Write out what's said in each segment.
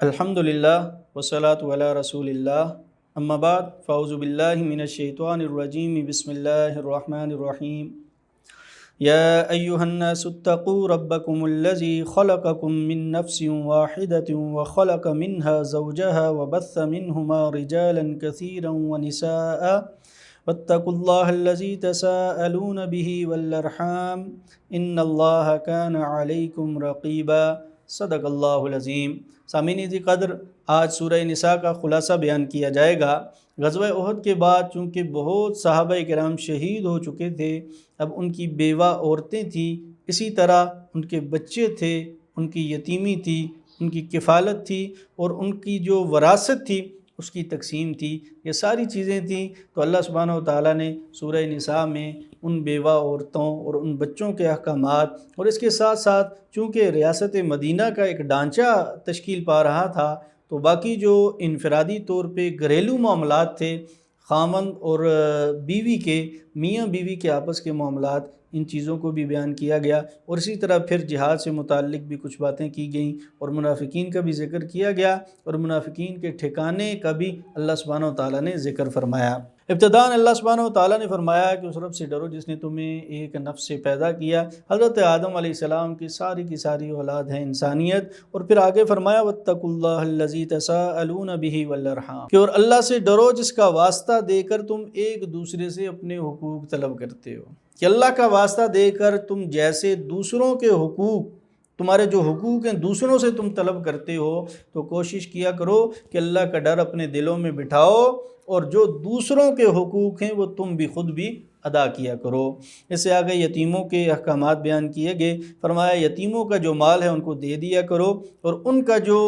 الحمدللہ والصلاة علی رسول اللہ اما بعد فاعوذ باللہ من الشیطان الرجیم بسم اللہ الرحمن الرحیم یا ایہا الناس اتقوا ربکم الذی خلقکم من نفس واحدۃ وخلق منها زوجها وبث منہما رجالا کثیرا ونساء واتقوا اللہ الذی تساءلون به والارحام ان اللہ کان علیکم رقیبا صدق اللہ العظیم۔ سامعین ذی قدر، آج سورہ نساء کا خلاصہ بیان کیا جائے گا۔ غزوہ احد کے بعد چونکہ بہت صحابہ کرام شہید ہو چکے تھے، اب ان کی بیوہ عورتیں تھیں، اسی طرح ان کے بچے تھے، ان کی یتیمی تھی، ان کی کفالت تھی، اور ان کی جو وراثت تھی اس کی تقسیم تھی، یہ ساری چیزیں تھیں۔ تو اللہ سبحانہ و تعالیٰ نے سورہ نساء میں ان بیوہ عورتوں اور ان بچوں کے احکامات، اور اس کے ساتھ ساتھ چونکہ ریاست مدینہ کا ایک ڈھانچہ تشکیل پا رہا تھا، تو باقی جو انفرادی طور پہ گھریلو معاملات تھے، خاوند اور بیوی کے، میاں بیوی کے آپس کے معاملات، ان چیزوں کو بھی بیان کیا گیا، اور اسی طرح پھر جہاد سے متعلق بھی کچھ باتیں کی گئیں، اور منافقین کا بھی ذکر کیا گیا، اور منافقین کے ٹھکانے کا بھی اللہ سبحانہ و تعالیٰ نے ذکر فرمایا۔ ابتداءً اللہ سبحانہ و تعالیٰ نے فرمایا کہ اس رب سے ڈرو جس نے تمہیں ایک نفس سے پیدا کیا۔ حضرت آدم علیہ السلام کی ساری اولاد ہے انسانیت، اور پھر آگے فرمایا واتقوا اللہ الذی تساءلون بہ والارحام، کہ اور اللہ سے ڈرو جس کا واسطہ دے کر تم ایک دوسرے سے اپنے حقوق طلب کرتے ہو، کہ اللہ کا واسطہ دے کر تم جیسے دوسروں کے حقوق، تمہارے جو حقوق ہیں دوسروں سے تم طلب کرتے ہو، تو کوشش کیا کرو کہ اللہ کا ڈر اپنے دلوں میں بٹھاؤ، اور جو دوسروں کے حقوق ہیں وہ تم بھی خود بھی ادا کیا کرو۔ اس سے آگے یتیموں کے احکامات بیان کیے گئے۔ فرمایا یتیموں کا جو مال ہے ان کو دے دیا کرو، اور ان کا جو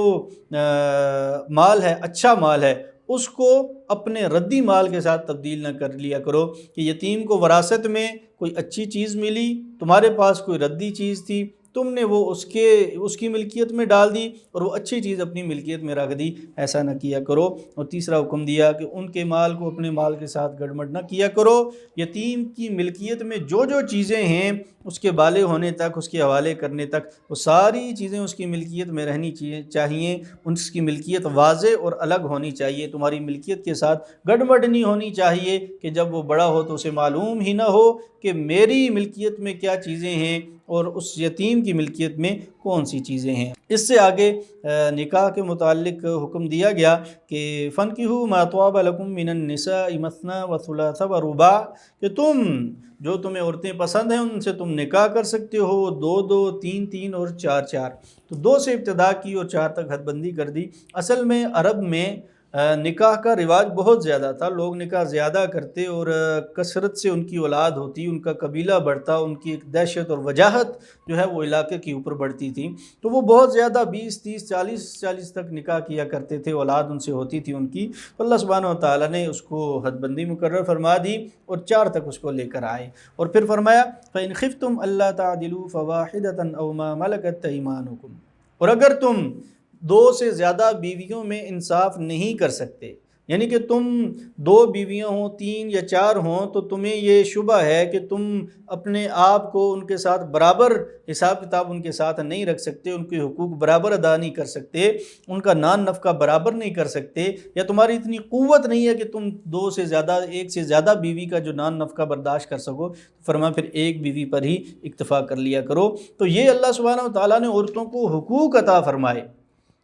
مال ہے، اچھا مال ہے، اس کو اپنے ردی مال کے ساتھ تبدیل نہ کر لیا کرو، کہ یتیم کو وراثت میں کوئی اچھی چیز ملی، تمہارے پاس کوئی ردی چیز تھی، تم نے وہ اس کی ملکیت میں ڈال دی، اور وہ اچھی چیز اپنی ملکیت میں رکھ دی، ایسا نہ کیا کرو۔ اور تیسرا حکم دیا کہ ان کے مال کو اپنے مال کے ساتھ گڑبڑ نہ کیا کرو۔ یتیم کی ملکیت میں جو چیزیں ہیں اس کے بالغ ہونے تک، اس کے حوالے کرنے تک، وہ ساری چیزیں اس کی ملکیت میں رہنی چاہیے، اس کی ملکیت واضح اور الگ ہونی چاہیے، تمہاری ملکیت کے ساتھ گڑبڑ نہیں ہونی چاہیے، کہ جب وہ بڑا ہو تو اسے معلوم ہی نہ ہو کہ میری ملکیت میں کیا چیزیں ہیں اور اس یتیم کی ملکیت میں کون سی چیزیں ہیں۔ اس سے آگے نکاح کے متعلق حکم دیا گیا کہ فَانْكِحُوا مَا طَابَ لَكُم مِّنَ النِّسَاءِ مَثْنَىٰ وَثُلَاثَ وَرُبَاعَ، کہ تم جو تمہیں عورتیں پسند ہیں ان سے تم نکاح کر سکتے ہو، 2 3 اور 4 تو 2 سے ابتدا کی اور 4 تک حد بندی کر دی۔ اصل میں عرب میں نکاح کا رواج بہت زیادہ تھا، لوگ نکاح زیادہ کرتے، اور کثرت سے ان کی اولاد ہوتی، ان کا قبیلہ بڑھتا، ان کی ایک دہشت اور وجاہت جو ہے وہ علاقے کے اوپر بڑھتی تھی، تو وہ بہت زیادہ 20 30 40 تک نکاح کیا کرتے تھے، اولاد ان سے ہوتی تھی ان کی۔ تو اللہ سبحانہ و تعالیٰ نے اس کو حد بندی مقرر فرما دی، اور 4 تک اس کو لے کر آئے، اور پھر فرمایا فَإِنْ خِفْتُمْ أَلَّا تَعْدِلُوا فَوَاحِدَةً أَوْ مَا مَلَكَتْ أَيْمَانُكُمْ، اور اگر تم 2 سے زیادہ بیویوں میں انصاف نہیں کر سکتے، یعنی کہ تم 2 بیویاں ہوں، 3 یا 4 ہوں، تو تمہیں یہ شبہ ہے کہ تم اپنے آپ کو ان کے ساتھ برابر حساب کتاب ان کے ساتھ نہیں رکھ سکتے، ان کے حقوق برابر ادا نہیں کر سکتے، ان کا نان نفقہ برابر نہیں کر سکتے، یا تمہاری اتنی قوت نہیں ہے کہ تم 2 سے زیادہ، 1 سے زیادہ بیوی کا جو نان نفقہ برداشت کر سکو، فرمایا پھر 1 بیوی پر ہی اکتفا کر لیا کرو۔ تو یہ اللہ سبحانہ و تعالیٰ نے عورتوں کو حقوق عطا فرمائے،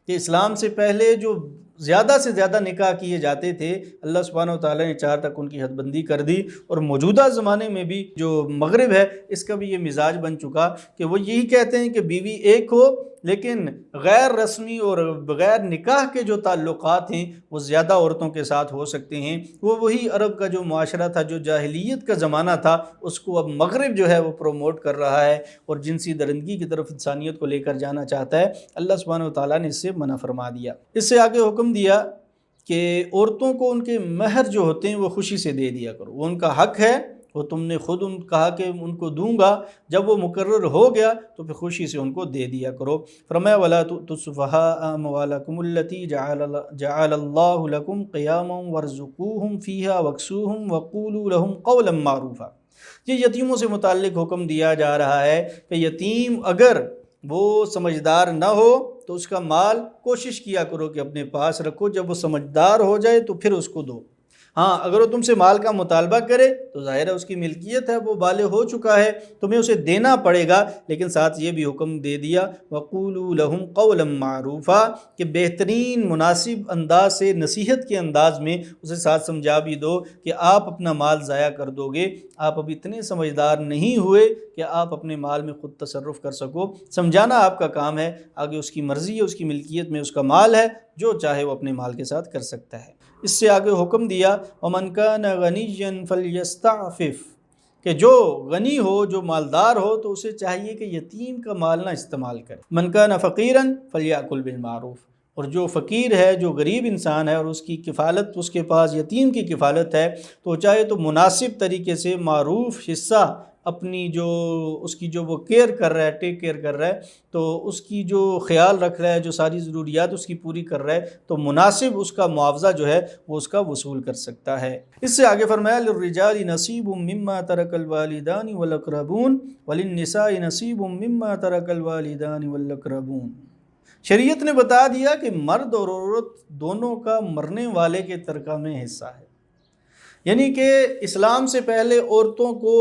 کہ اسلام سے پہلے جو زیادہ سے زیادہ نکاح کیے جاتے تھے، اللہ سبحانہ و تعالیٰ نے 4 تک ان کی حد بندی کر دی، اور موجودہ زمانے میں بھی جو مغرب ہے اس کا بھی یہ مزاج بن چکا کہ وہ یہی کہتے ہیں کہ بیوی ایک ہو، لیکن غیر رسمی اور بغیر نکاح کے جو تعلقات ہیں وہ زیادہ عورتوں کے ساتھ ہو سکتے ہیں۔ وہ وہی عرب کا جو معاشرہ تھا، جو جاہلیت کا زمانہ تھا، اس کو اب مغرب جو ہے وہ پروموٹ کر رہا ہے، اور جنسی درندگی کی طرف انسانیت کو لے کر جانا چاہتا ہے۔ اللہ سبحانہ و تعالیٰ نے اس سے منع فرما دیا۔ اس سے آگے حکم دیا کہ عورتوں کو ان کے مہر جو ہوتے ہیں وہ خوشی سے دے دیا کرو، وہ ان کا حق ہے، وہ تم نے خود کہا کہ ان کو دوں گا، جب وہ مقرر ہو گیا تو پھر خوشی سے ان کو دے دیا کرو۔ فرمایا وَلَا تُؤْتُوا السُّفَهَاءَ أَمْوَالَكُمُ الَّتِي جَعَلَ اللَّهُ لَكُمْ قِيَامًا وَارْزُقُوهُمْ فِيهَا وَاكْسُوهُمْ وَقُولُوا لَهُمْ قَوْلًا مَّعْرُوفًا۔ یہ یتیموں سے متعلق حکم دیا جا رہا ہے کہ یتیم اگر وہ سمجھدار نہ ہو تو اس کا مال کوشش کیا کرو کہ اپنے پاس رکھو، جب وہ سمجھدار ہو جائے تو پھر اس کو دو۔ ہاں اگر وہ تم سے مال کا مطالبہ کرے تو ظاہر ہے اس کی ملکیت ہے، وہ بالغ ہو چکا ہے، تمہیں اسے دینا پڑے گا، لیکن ساتھ یہ بھی حکم دے دیا وَقُولُوا لَهُمْ قَوْلًا مَعْرُوفًا کہ بہترین مناسب انداز سے، نصیحت کے انداز میں اسے ساتھ سمجھا بھی دو کہ آپ اپنا مال ضائع کر دو گے، آپ اب اتنے سمجھدار نہیں ہوئے کہ آپ اپنے مال میں خود تصرف کر سکو، سمجھانا آپ کا کام ہے، آگے اس کی مرضی ہے، اس کی ملکیت میں اس کا مال ہے، جو چاہے وہ اپنے مال کے ساتھ کر سکتا ہے۔ اس سے آگے حکم دیا وَمَنْ كَانَ غَنِيًّا فَلْيَسْتَعْفِفْ کہ جو غنی ہو، جو مالدار ہو تو اسے چاہیے کہ یتیم کا مال نہ استعمال کرے۔ مَنْ كَانَ فَقِيرًا فَلْيَأْكُلْ بِالْمَعْرُوفِ اور جو فقیر ہے، جو غریب انسان ہے اور اس کی کفالت، اس کے پاس یتیم کی کفالت ہے، تو چاہے تو مناسب طریقے سے معروف حصہ اپنی جو اس کی جو وہ کیئر کر رہا ہے، ٹیک کیئر کر رہا ہے، تو اس کی جو خیال رکھ رہا ہے، جو ساری ضروریات اس کی پوری کر رہا ہے، تو مناسب اس کا معاوضہ جو ہے وہ اس کا وصول کر سکتا ہے۔ اس سے آگے فرمایا لِلرِّجَالِ نَصِيبٌ مِّمَّا تَرَكَ الْوَالِدَانِ وَالْأَقْرَبُونَ وَلِلنِّسَاءِ نَصِيبٌ مِّمَّا تَرَكَ الْوَالِدَانِ وَالْأَقْرَبُونَ۔ شریعت نے بتا دیا کہ مرد اور عورت دونوں کا مرنے والے کے ترکہ میں حصہ ہے، یعنی کہ اسلام سے پہلے عورتوں کو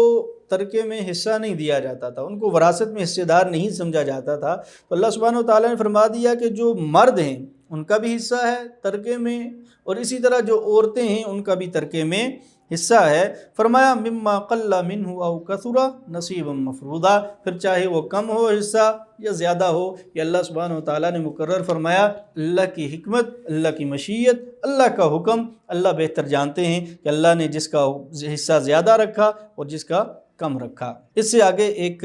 ترکے میں حصہ نہیں دیا جاتا تھا، ان کو وراثت میں حصے دار نہیں سمجھا جاتا تھا، تو اللہ سبحانہ وتعالیٰ نے فرما دیا کہ جو مرد ہیں ان کا بھی حصہ ہے ترکے میں، اور اسی طرح جو عورتیں ہیں ان کا بھی ترکے میں حصہ ہے۔ فرمایا مما قل منہ او کثر نصیبا مفروضا، پھر چاہے وہ کم ہو حصہ یا زیادہ ہو، یہ اللہ سبحانہ وتعالیٰ نے مقرر فرمایا۔ اللہ کی حکمت، اللہ کی مشیت، اللہ کا حکم، اللہ بہتر جانتے ہیں کہ اللہ نے جس کا حصہ زیادہ رکھا اور جس کا کم رکھا۔ اس سے آگے ایک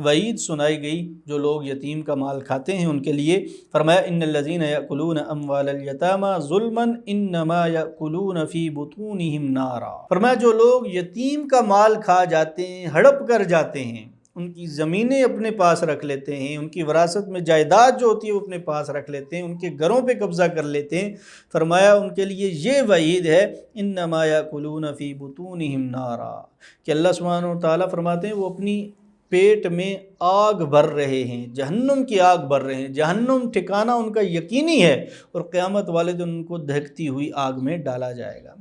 وعید سنائی گئی جو لوگ یتیم کا مال کھاتے ہیں ان کے لیے۔ فرمایا ان الذین یأکلون اموال الیتامی ظلما انما یأکلون فی بطونہم نارا۔ فرمایا جو لوگ یتیم کا مال کھا جاتے ہیں، ہڑپ کر جاتے ہیں، ان کی زمینیں اپنے پاس رکھ لیتے ہیں، ان کی وراثت میں جائیداد جو ہوتی ہے وہ اپنے پاس رکھ لیتے ہیں، ان کے گھروں پہ قبضہ کر لیتے ہیں، فرمایا ان کے لیے یہ وعید ہے انما یاکلون فی بطونہم نارا کہ اللہ سبحانہ وتعالیٰ فرماتے ہیں وہ اپنی پیٹ میں آگ بھر رہے ہیں، جہنم کی آگ بھر رہے ہیں، جہنم ٹھکانہ ان کا یقینی ہے، اور قیامت والے دن ان کو دہکتی ہوئی آگ میں ڈالا جائے گا۔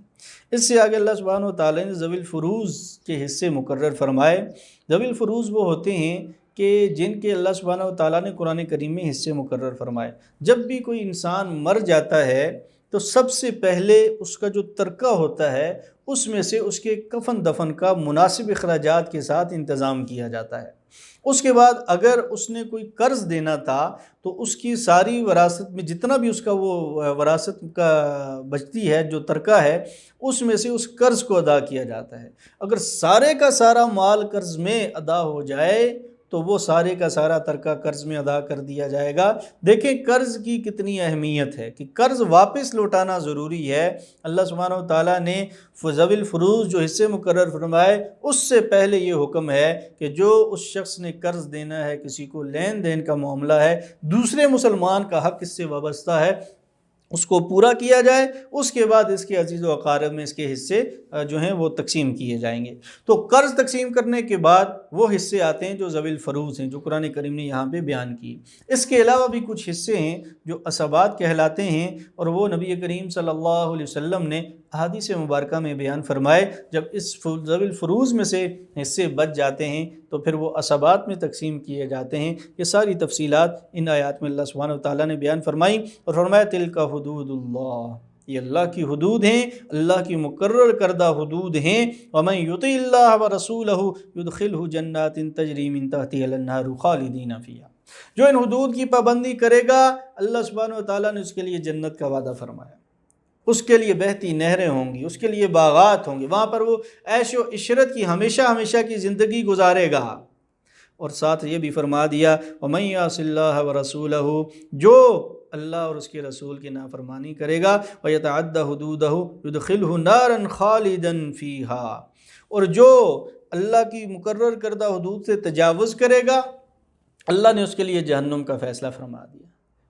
اس سے آگے اللہ سبحانہ وتعالیٰ نے ذوی الفروض کے حصے مقرر فرمائے۔ ذوی الفروض وہ ہوتے ہیں کہ جن کے اللہ سبحانہ وتعالیٰ نے قرآن کریم میں حصے مقرر فرمائے۔ جب بھی کوئی انسان مر جاتا ہے تو سب سے پہلے اس کا جو ترکہ ہوتا ہے اس میں سے اس کے کفن دفن کا مناسب اخراجات کے ساتھ انتظام کیا جاتا ہے۔ اس کے بعد اگر اس نے کوئی قرض دینا تھا تو اس کی ساری وراثت میں جتنا بھی اس کا وہ وراثت کا بچتی ہے، جو ترکہ ہے، اس میں سے اس قرض کو ادا کیا جاتا ہے۔ اگر سارے کا سارا مال قرض میں ادا ہو جائے تو وہ سارے کا سارا ترکہ قرض میں ادا کر دیا جائے گا۔ دیکھیں قرض کی کتنی اہمیت ہے کہ قرض واپس لوٹانا ضروری ہے۔ اللہ سبحانہ وتعالیٰ نے ذوی الفروض جو حصے مقرر فرمائے اس سے پہلے یہ حکم ہے کہ جو اس شخص نے قرض دینا ہے، کسی کو لین دین کا معاملہ ہے، دوسرے مسلمان کا حق اس سے وابستہ ہے، اس کو پورا کیا جائے، اس کے بعد اس کے عزیز و اقارب میں اس کے حصے جو ہیں وہ تقسیم کیے جائیں گے۔ تو قرض تقسیم کرنے کے بعد وہ حصے آتے ہیں جو ذوی الفروض ہیں، جو قرآن کریم نے یہاں پہ بیان کی۔ اس کے علاوہ بھی کچھ حصے ہیں جو عصبات کہلاتے ہیں، اور وہ نبی کریم صلی اللہ علیہ وسلم نے احادیث مبارکہ میں بیان فرمائے۔ جب اس ذوی الفروض میں سے حصے بچ جاتے ہیں تو پھر وہ عصبات میں تقسیم کیے جاتے ہیں۔ یہ ساری تفصیلات ان آیات میں اللہ سبحانہ وتعالیٰ نے بیان فرمائی، اور فرمایا تلک حدود اللہ، یہ اللہ کی حدود ہیں، اللہ کی مقرر کردہ حدود ہیں۔ ومن یطع اللہ ورسولہ یدخلہ جنات تجری من تحتہا الانہار خالدین فیہا، جو ان حدود کی پابندی کرے گا اللہ سبحانہ وتعالیٰ نے اس کے لیے جنت کا وعدہ فرمایا، اس کے لیے بہتی نہریں ہوں گی، اس کے لیے باغات ہوں گے، وہاں پر وہ عیش و عشرت کی ہمیشہ ہمیشہ کی زندگی گزارے گا۔ اور ساتھ یہ بھی فرما دیا وَمَن يَعْصِ اللَّهَ وَرَسُولَهُ، جو اللہ اور اس کے رسول کی نافرمانی کرے گا، وَيَتَعَدَّ حُدُودَهُ يُدْخِلْهُ نَارًا خَالِدًا فِيهَا، اور جو اللہ کی مقرر کردہ حدود سے تجاوز کرے گا اللہ نے اس کے لیے جہنم کا فیصلہ فرما دیا،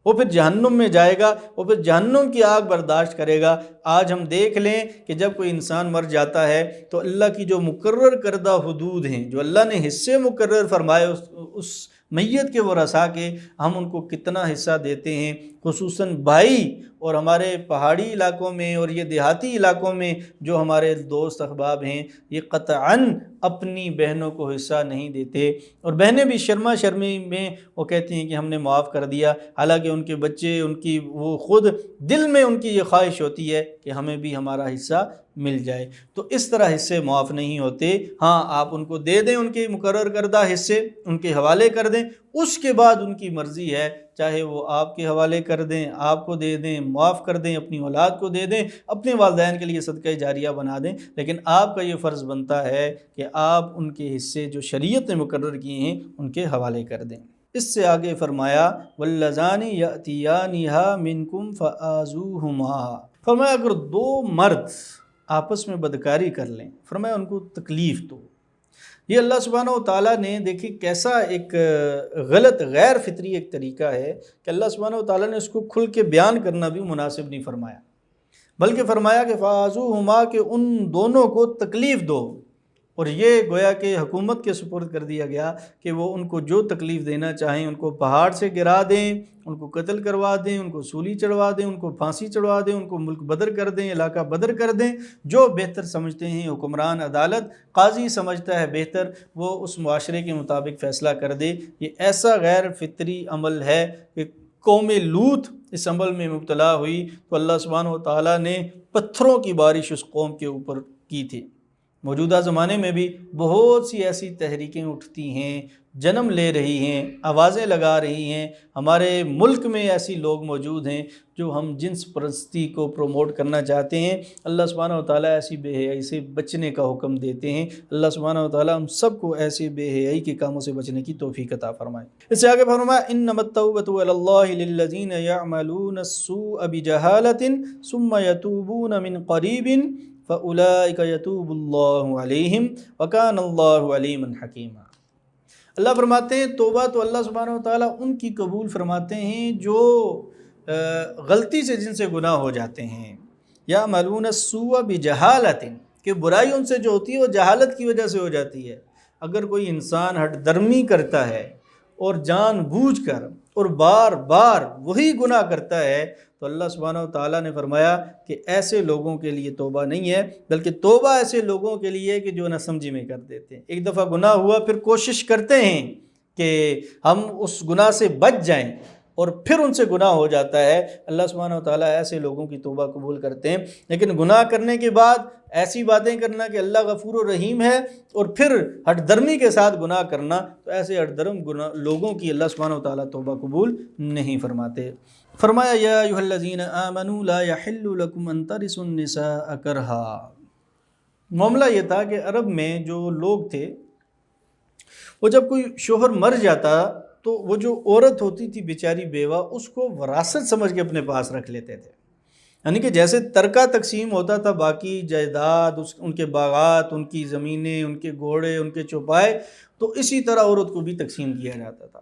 وہ پھر جہنم میں جائے گا، وہ پھر جہنم کی آگ برداشت کرے گا۔ آج ہم دیکھ لیں کہ جب کوئی انسان مر جاتا ہے تو اللہ کی جو مقرر کردہ حدود ہیں، جو اللہ نے حصے مقرر فرمائے اس میت کے ورثاء کے ہم ان کو کتنا حصہ دیتے ہیں، خصوصاً بھائی اور ہمارے پہاڑی علاقوں میں اور یہ دیہاتی علاقوں میں جو ہمارے دوست احباب ہیں، یہ قطعاً اپنی بہنوں کو حصہ نہیں دیتے، اور بہنیں بھی شرما شرمی میں وہ کہتی ہیں کہ ہم نے معاف کر دیا، حالانکہ ان کے بچے، ان کی وہ خود دل میں ان کی یہ خواہش ہوتی ہے کہ ہمیں بھی ہمارا حصہ مل جائے۔ تو اس طرح حصے معاف نہیں ہوتے۔ ہاں آپ ان کو دے دیں، ان کے مقرر کردہ حصے ان کے حوالے کر دیں، اس کے بعد ان کی مرضی ہے، چاہے وہ آپ کے حوالے کر دیں، آپ کو دے دیں، معاف کر دیں، اپنی اولاد کو دے دیں، اپنے والدین کے لیے صدقہ جاریہ بنا دیں، لیکن آپ کا یہ فرض بنتا ہے کہ آپ ان کے حصے جو شریعت نے مقرر کیے ہیں ان کے حوالے کر دیں۔ اس سے آگے فرمایا وَاللَّذَانِ يَأْتِيَانِهَا مِنْكُمْ فَآذُوهُمَا، فرمایا اگر دو مرد آپس میں بدکاری کر لیں، فرمایا ان کو تکلیف دو۔ یہ اللہ سبحانہ و تعالیٰ نے دیکھیں کیسا ایک غلط غیر فطری ایک طریقہ ہے کہ اللہ سبحانہ و تعالیٰ نے اس کو کھل کے بیان کرنا بھی مناسب نہیں فرمایا، بلکہ فرمایا کہ فَآذُوهُمَا، کہ ان دونوں کو تکلیف دو، اور یہ گویا کہ حکومت کے سپرد کر دیا گیا کہ وہ ان کو جو تکلیف دینا چاہیں ان کو پہاڑ سے گرا دیں، ان کو قتل کروا دیں، ان کو سولی چڑھوا دیں، ان کو پھانسی چڑھوا دیں، ان کو ملک بدر کر دیں، علاقہ بدر کر دیں، جو بہتر سمجھتے ہیں حکمران، عدالت، قاضی سمجھتا ہے بہتر، وہ اس معاشرے کے مطابق فیصلہ کر دے۔ یہ ایسا غیر فطری عمل ہے کہ قوم لوط اس عمل میں مبتلا ہوئی تو اللہ سبحانہ و تعالیٰ نے پتھروں کی بارش اس قوم کے اوپر کی تھی۔ موجودہ زمانے میں بھی بہت سی ایسی تحریکیں اٹھتی ہیں، جنم لے رہی ہیں، آوازیں لگا رہی ہیں۔ ہمارے ملک میں ایسی لوگ موجود ہیں جو ہم جنس پرستی کو پروموٹ کرنا چاہتے ہیں۔ اللہ سبحانہ و تعالیٰ ایسی بے حیائی سے بچنے کا حکم دیتے ہیں۔ اللہ سبحانہ و تعالیٰ ہم سب کو ایسے بے حیائی کے کاموں سے بچنے کی توفیق عطا فرمائے۔ اس سے آگے فرمایا انما التوبۃ علی اللہ للذین یعملون السوء بجہالۃ ثم یتوبون من قریب فَأُولَئِكَ يَتُوبُ اللَّهُ عَلَيْهِمْ وَكَانَ اللَّهُ عَلِيمًا حَكِيمًا۔ اللہ فرماتے ہیں توبہ تو اللہ سبحانہ و تعالیٰ ان کی قبول فرماتے ہیں جو غلطی سے جن سے گناہ ہو جاتے ہیں، يَعْمَلُونَ السُّوءَ بِجَهَالَةٍ، کہ برائی ان سے جو ہوتی ہے وہ جہالت کی وجہ سے ہو جاتی ہے۔ اگر کوئی انسان ہٹ درمی کرتا ہے اور جان بوجھ کر اور بار بار وہی گناہ کرتا ہے تو اللہ سبحانہ و تعالیٰ نے فرمایا کہ ایسے لوگوں کے لیے توبہ نہیں ہے، بلکہ توبہ ایسے لوگوں کے لیے کہ جو نہ سمجھی میں کر دیتے ہیں۔ ایک دفعہ گناہ ہوا پھر کوشش کرتے ہیں کہ ہم اس گناہ سے بچ جائیں اور پھر ان سے گناہ ہو جاتا ہے۔ اللہ سبحانہ و تعالیٰ ایسے لوگوں کی توبہ قبول کرتے ہیں، لیکن گناہ کرنے کے بعد ایسی باتیں کرنا کہ اللہ غفور و رحیم ہے اور پھر ہٹ درمی کے ساتھ گناہ کرنا، تو ایسے ہٹ درم لوگوں کی اللہ سبحانہ و تعالیٰ توبہ قبول نہیں فرماتے۔ فرمایا یا ایھا الذین آمنوا لا یحل لکم ان ترثوا النساء کرہا۔ معاملہ یہ تھا کہ عرب میں جو لوگ تھے وہ جب کوئی شوہر مر جاتا تو وہ جو عورت ہوتی تھی بیچاری بیوہ، اس کو وراثت سمجھ کے اپنے پاس رکھ لیتے تھے، یعنی کہ جیسے ترکہ تقسیم ہوتا تھا باقی جائیداد، ان کے باغات، ان کی زمینیں، ان کے گھوڑے، ان کے چوپائے، تو اسی طرح عورت کو بھی تقسیم کیا جاتا تھا۔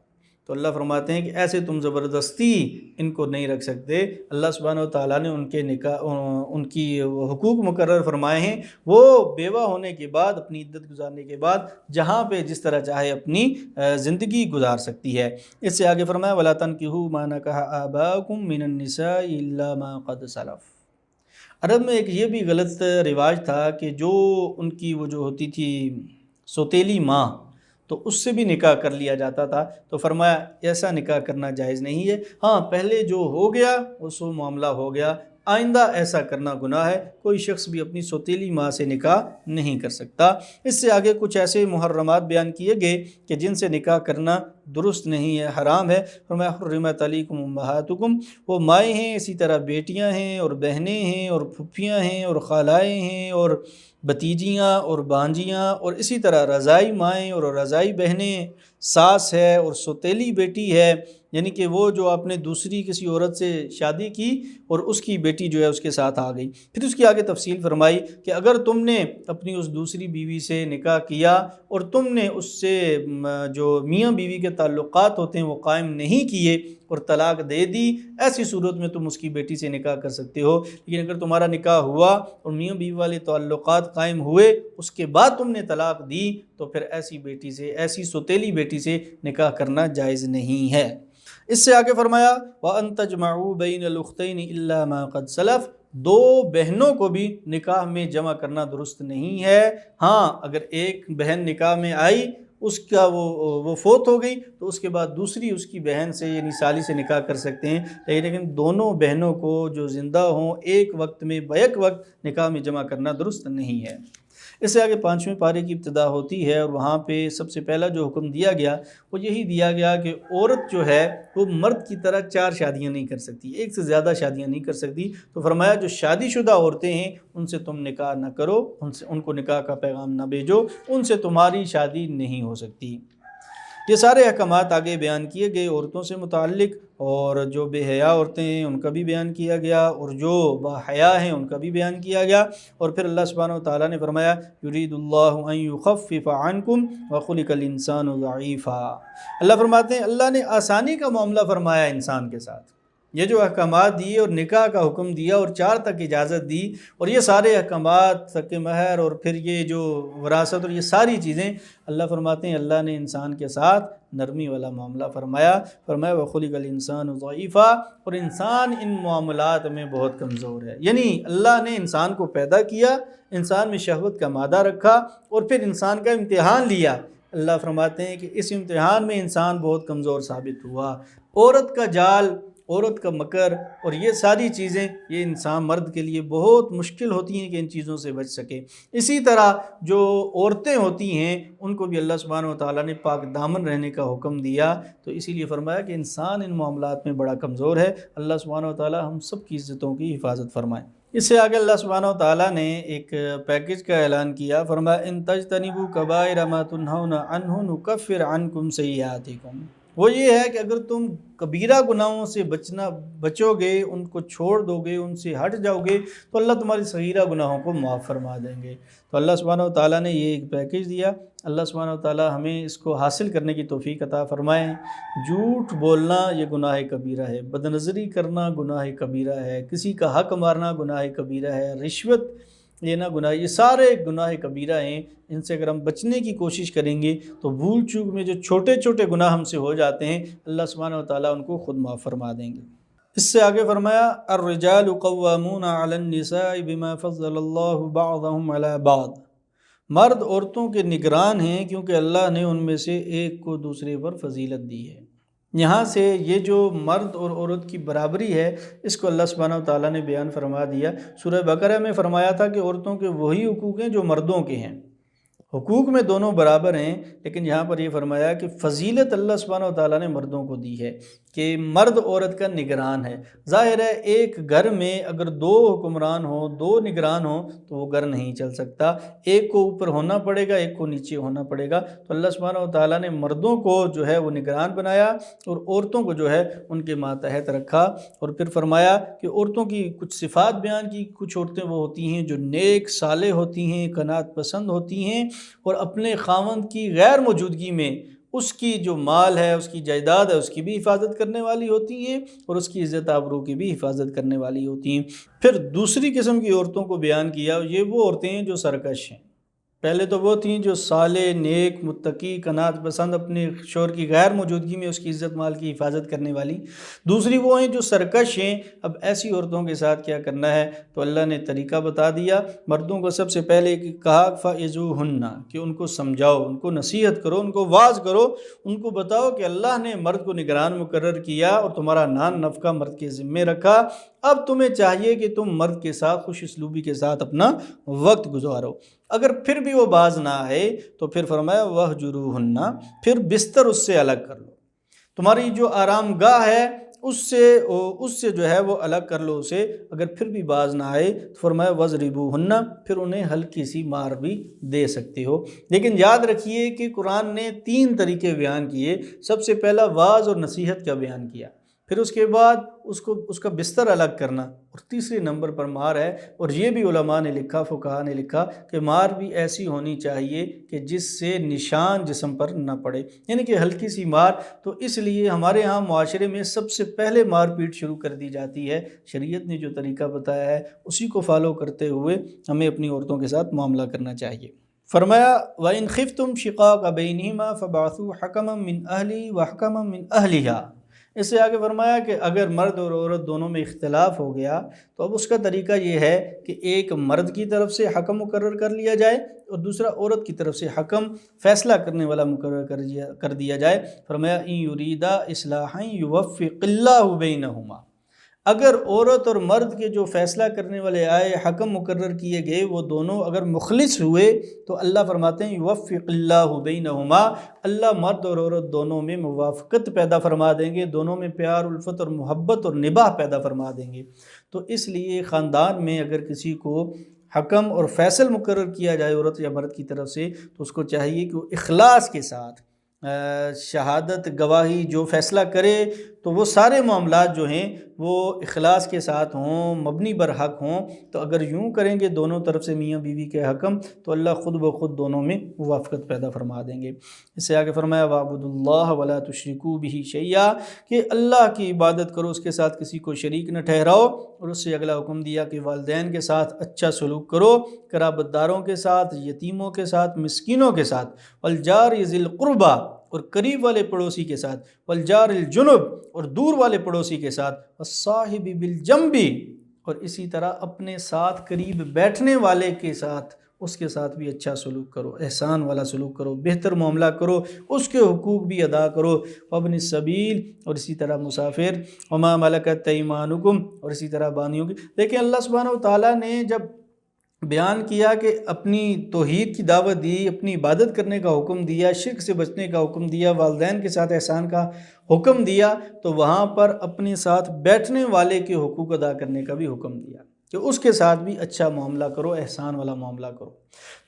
تو اللہ فرماتے ہیں کہ ایسے تم زبردستی ان کو نہیں رکھ سکتے۔ اللہ سبحانہ و تعالیٰ نے ان کے نکاح، ان کی حقوق مقرر فرمائے ہیں، وہ بیوہ ہونے کے بعد، اپنی عدت گزارنے کے بعد جہاں پہ جس طرح چاہے اپنی زندگی گزار سکتی ہے۔ اس سے آگے فرمایا وَلَا تَنْكِحُوا مَا نَكَحَ آبَاؤُكُم مِّنَ النِّسَاءِ إِلَّا مَا قَدْ سَلَفَ۔ عرب میں ایک یہ بھی غلط رواج تھا کہ جو ان کی وہ جو ہوتی تھی سوتیلی ماں، تو اس سے بھی نکاح کر لیا جاتا تھا، تو فرمایا ایسا نکاح کرنا جائز نہیں ہے۔ ہاں پہلے جو ہو گیا وہ سو معاملہ ہو گیا، آئندہ ایسا کرنا گناہ ہے، کوئی شخص بھی اپنی سوتیلی ماں سے نکاح نہیں کر سکتا۔ اس سے آگے کچھ ایسے محرمات بیان کیے گئے کہ جن سے نکاح کرنا درست نہیں ہے، حرام ہے۔ فرمایا حرمت علیکم امہاتکم، وہ مائیں ہیں، اسی طرح بیٹیاں ہیں اور بہنیں ہیں اور پھپھیاں ہیں اور خالائیں ہیں اور بتیجیاں اور بانجیاں، اور اسی طرح رضائی مائیں اور رضائی بہنیں، ساس ہے اور سوتیلی بیٹی ہے، یعنی کہ وہ جو آپ نے دوسری کسی عورت سے شادی کی اور اس کی بیٹی جو ہے اس کے ساتھ آ گئی۔ پھر اس کی آگے تفصیل فرمائی کہ اگر تم نے اپنی اس دوسری بیوی سے نکاح کیا اور تم نے اس سے جو میاں بیوی کے تعلقات ہوتے ہیں وہ قائم نہیں کیے، اور طلاق دے دی، ایسی صورت میں تم اس کی بیٹی سے نکاح کر سکتے ہو۔ لیکن اگر تمہارا نکاح ہوا اور میاں بیوی والے تعلقات قائم ہوئے، اس کے بعد تم نے طلاق دی، تو پھر ایسی بیٹی سے، ایسی سوتیلی بیٹی سے نکاح کرنا جائز نہیں ہے۔ اس سے آگے فرمایا وَأَن تَجْمَعُوا بَيْنَ الْأُخْتَيْنِ إِلَّا مَا قَدْ سَلَفَ، دو بہنوں کو بھی نکاح میں جمع کرنا درست نہیں ہے۔ ہاں اگر ایک بہن نکاح میں آئی، اس کا وہ فوت ہو گئی، تو اس کے بعد دوسری اس کی بہن سے یعنی سالی سے نکاح کر سکتے ہیں، لیکن دونوں بہنوں کو جو زندہ ہوں ایک وقت میں بیک وقت نکاح میں جمع کرنا درست نہیں ہے۔ اس سے آگے 5ویں پارے کی ابتدا ہوتی ہے، اور وہاں پہ سب سے پہلا جو حکم دیا گیا وہ یہی دیا گیا کہ عورت جو ہے وہ مرد کی طرح 4 شادیاں نہیں کر سکتی، ایک سے زیادہ شادیاں نہیں کر سکتی۔ تو فرمایا جو شادی شدہ عورتیں ہیں ان سے تم نکاح نہ کرو، ان کو نکاح کا پیغام نہ بھیجو، ان سے تمہاری شادی نہیں ہو سکتی۔ یہ سارے احکامات آگے بیان کیے گئے عورتوں سے متعلق، اور جو بے حیا عورتیں ہیں ان کا بھی بیان کیا گیا، اور جو باحیا ہیں ان کا بھی بیان کیا گیا۔ اور پھر اللہ سبحانہ وتعالیٰ نے فرمایا یرید اللہ ان یخفف عنکم وخلق الانسان ضعیفا، اللہ فرماتے ہیں اللہ نے آسانی کا معاملہ فرمایا انسان کے ساتھ۔ یہ جو احکامات دیے اور نکاح کا حکم دیا اور 4 تک اجازت دی، اور یہ سارے احکامات تک مہر اور پھر یہ جو وراثت اور یہ ساری چیزیں، اللہ فرماتے ہیں اللہ نے انسان کے ساتھ نرمی والا معاملہ فرمایا وَخُلِقَ الْإِنسَانُ ضَعِيفًا، اور انسان ان معاملات میں بہت کمزور ہے۔ یعنی اللہ نے انسان کو پیدا کیا، انسان میں شہوت کا مادہ رکھا، اور پھر انسان کا امتحان لیا۔ اللہ فرماتے ہیں کہ اس امتحان میں انسان بہت کمزور ثابت ہوا۔ عورت کا جال، عورت کا مکر اور یہ ساری چیزیں، یہ انسان مرد کے لیے بہت مشکل ہوتی ہیں کہ ان چیزوں سے بچ سکے۔ اسی طرح جو عورتیں ہوتی ہیں ان کو بھی اللہ سبحانہ وتعالیٰ نے پاک دامن رہنے کا حکم دیا، تو اسی لیے فرمایا کہ انسان ان معاملات میں بڑا کمزور ہے۔ اللہ سبحانہ وتعالیٰ ہم سب کی عزتوں کی حفاظت فرمائے۔ اس سے آگے اللہ سبحانہ وتعالیٰ نے ایک پیکج کا اعلان کیا، فرمایا ان تجتنبوا کبائر ما تنہون عنہ نکفر عنکم سیئاتکم۔ وہ یہ ہے کہ اگر تم کبیرہ گناہوں سے بچو گے، ان کو چھوڑ دو گے، ان سے ہٹ جاؤ گے، تو اللہ تمہاری صغیرہ گناہوں کو معاف فرما دیں گے۔ تو اللہ سبحانہ وتعالیٰ نے یہ ایک پیکج دیا۔ اللہ سبحانہ وتعالیٰ ہمیں اس کو حاصل کرنے کی توفیق عطا فرمائیں۔ جھوٹ بولنا یہ گناہ کبیرہ ہے، بدنظری کرنا گناہ کبیرہ ہے، کسی کا حق مارنا گناہ کبیرہ ہے، رشوت لینا گناہ، یہ سارے گناہ کبیرہ ہیں۔ ان سے اگر ہم بچنے کی کوشش کریں گے تو بھول چوک میں جو چھوٹے چھوٹے گناہ ہم سے ہو جاتے ہیں، اللہ سبحانہ وتعالیٰ ان کو خود معاف فرما دیں گے۔ اس سے آگے فرمایا الرجال قوامون علی النساء بما فضل اللہ بعضهم علی بعض، مرد عورتوں کے نگران ہیں کیونکہ اللہ نے ان میں سے ایک کو دوسرے پر فضیلت دی ہے۔ یہاں سے یہ جو مرد اور عورت کی برابری ہے، اس کو اللہ سبحانہ وتعالیٰ نے بیان فرما دیا۔ سورہ بقرہ میں فرمایا تھا کہ عورتوں کے وہی حقوق ہیں جو مردوں کے ہیں، حقوق میں دونوں برابر ہیں، لیکن یہاں پر یہ فرمایا کہ فضیلت اللہ سبحانہ وتعالیٰ نے مردوں کو دی ہے کہ مرد عورت کا نگران ہے۔ ظاہر ہے ایک گھر میں اگر 2 حکمران ہوں، 2 نگران ہوں تو وہ گھر نہیں چل سکتا، ایک کو اوپر ہونا پڑے گا، ایک کو نیچے ہونا پڑے گا۔ تو اللہ سبحانہ وتعالیٰ نے مردوں کو جو ہے وہ نگران بنایا اور عورتوں کو جو ہے ان کے ماتحت رکھا۔ اور پھر فرمایا کہ عورتوں کی کچھ صفات بیان کی، کچھ عورتیں وہ ہوتی ہیں جو نیک صالح ہوتی ہیں، قناعت پسند ہوتی ہیں، اور اپنے خاوند کی غیر موجودگی میں اس کی جو مال ہے، اس کی جائیداد ہے، اس کی بھی حفاظت کرنے والی ہوتی ہیں، اور اس کی عزت آبرو کی بھی حفاظت کرنے والی ہوتی ہیں۔ پھر دوسری قسم کی عورتوں کو بیان کیا، یہ وہ عورتیں ہیں جو سرکش ہیں۔ پہلے تو وہ تھیں جو صالح، نیک، متقی، قناعت پسند، اپنے شوہر کی غیر موجودگی میں اس کی عزت مال کی حفاظت کرنے والی۔ دوسری وہ ہیں جو سرکش ہیں۔ اب ایسی عورتوں کے ساتھ کیا کرنا ہے، تو اللہ نے طریقہ بتا دیا۔ مردوں کو سب سے پہلے کہا فَعِظُوهُنَّ، کہ ان کو سمجھاؤ، ان کو نصیحت کرو، ان کو واعظ کرو، ان کو بتاؤ کہ اللہ نے مرد کو نگران مقرر کیا اور تمہارا نان نفقہ مرد کے ذمے رکھا۔ اب تمہیں چاہیے کہ تم مرد کے ساتھ خوش اسلوبی کے ساتھ اپنا وقت گزارو۔ اگر پھر بھی وہ باز نہ آئے تو پھر فرمایا وَاهْجُرُوهُنَّ، پھر بستر اس سے الگ کر لو، تمہاری جو آرام گاہ ہے اس سے جو ہے وہ الگ کر لو اسے۔ اگر پھر بھی باز نہ آئے تو فرمایا وَاضْرِبُوهُنَّ، پھر انہیں ہلکی سی مار بھی دے سکتے ہو۔ لیکن یاد رکھیے کہ قرآن نے 3 طریقے بیان کیے۔ سب سے پہلا واعظ اور نصیحت کا بیان کیا، پھر اس کے بعد اس کا بستر الگ کرنا، اور تیسرے نمبر پر مار ہے۔ اور یہ بھی علماء نے لکھا، فقہاء نے لکھا کہ مار بھی ایسی ہونی چاہیے کہ جس سے نشان جسم پر نہ پڑے، یعنی کہ ہلکی سی مار۔ تو اس لیے ہمارے ہاں معاشرے میں سب سے پہلے مار پیٹ شروع کر دی جاتی ہے۔ شریعت نے جو طریقہ بتایا ہے اسی کو فالو کرتے ہوئے ہمیں اپنی عورتوں کے ساتھ معاملہ کرنا چاہیے۔ فرمایا وَإِنْ خِفْتُمْ شِقَاقَ بَيْنِهِمَا فَبَعْثُوا حَكَمًا مِّنْ أَهْلِهِ وَحَكَمًا مِّنْ أَهْلِهَا۔ اس سے آگے فرمایا کہ اگر مرد اور عورت دونوں میں اختلاف ہو گیا تو اب اس کا طریقہ یہ ہے کہ ایک مرد کی طرف سے حکم مقرر کر لیا جائے اور دوسرا عورت کی طرف سے حکم فیصلہ کرنے والا مقرر کر دیا جائے۔ فرمایا إِن يُرِيدَا إِصْلَاحًا يُوَفِّقِ اللَّهُ بَيْنَهُمَا، اگر عورت اور مرد کے جو فیصلہ کرنے والے آئے، حکم مقرر کیے گئے، وہ دونوں اگر مخلص ہوئے تو اللہ فرماتے ہیں یوفق اللہ بینہما، اللہ مرد اور عورت دونوں میں موافقت پیدا فرما دیں گے، دونوں میں پیار، الفت اور محبت اور نباہ پیدا فرما دیں گے۔ تو اس لیے خاندان میں اگر کسی کو حکم اور فیصل مقرر کیا جائے عورت یا مرد کی طرف سے تو اس کو چاہیے کہ وہ اخلاص کے ساتھ شہادت گواہی جو فیصلہ کرے تو وہ سارے معاملات جو ہیں وہ اخلاص کے ساتھ ہوں، مبنی بر حق ہوں۔ تو اگر یوں کریں گے دونوں طرف سے میاں بیوی کے حکم تو اللہ خود بخود دونوں میں موافقت پیدا فرما دیں گے۔ اس سے آگے فرمایا وَاعْبُدُوا اللَّهَ وَلَا تُشْرِكُوا بِهِ شَيْئًا، کہ اللہ کی عبادت کرو، اس کے ساتھ کسی کو شریک نہ ٹھہراؤ۔ اور اس سے اگلا حکم دیا کہ والدین کے ساتھ اچھا سلوک کرو، قرابت داروں کے ساتھ، یتیموں کے ساتھ، مسکینوں کے ساتھ، والجار ذی القربى، اور قریب والے پڑوسی کے ساتھ، والجار الجنب، اور دور والے پڑوسی کے ساتھ، والصاحب بالجنب، اور اسی طرح اپنے ساتھ قریب بیٹھنے والے کے ساتھ، اس کے ساتھ بھی اچھا سلوک کرو، احسان والا سلوک کرو، بہتر معاملہ کرو، اس کے حقوق بھی ادا کرو۔ وابن السبیل، اور اسی طرح مسافر، وما ملکت ایمانکم، اور اسی طرح بانیوں کی۔ دیکھیں اللہ سبحانہ و تعالیٰ نے جب بیان کیا کہ اپنی توحید کی دعوت دی، اپنی عبادت کرنے کا حکم دیا، شرک سے بچنے کا حکم دیا، والدین کے ساتھ احسان کا حکم دیا، تو وہاں پر اپنے ساتھ بیٹھنے والے کے حقوق ادا کرنے کا بھی حکم دیا کہ اس کے ساتھ بھی اچھا معاملہ کرو، احسان والا معاملہ کرو۔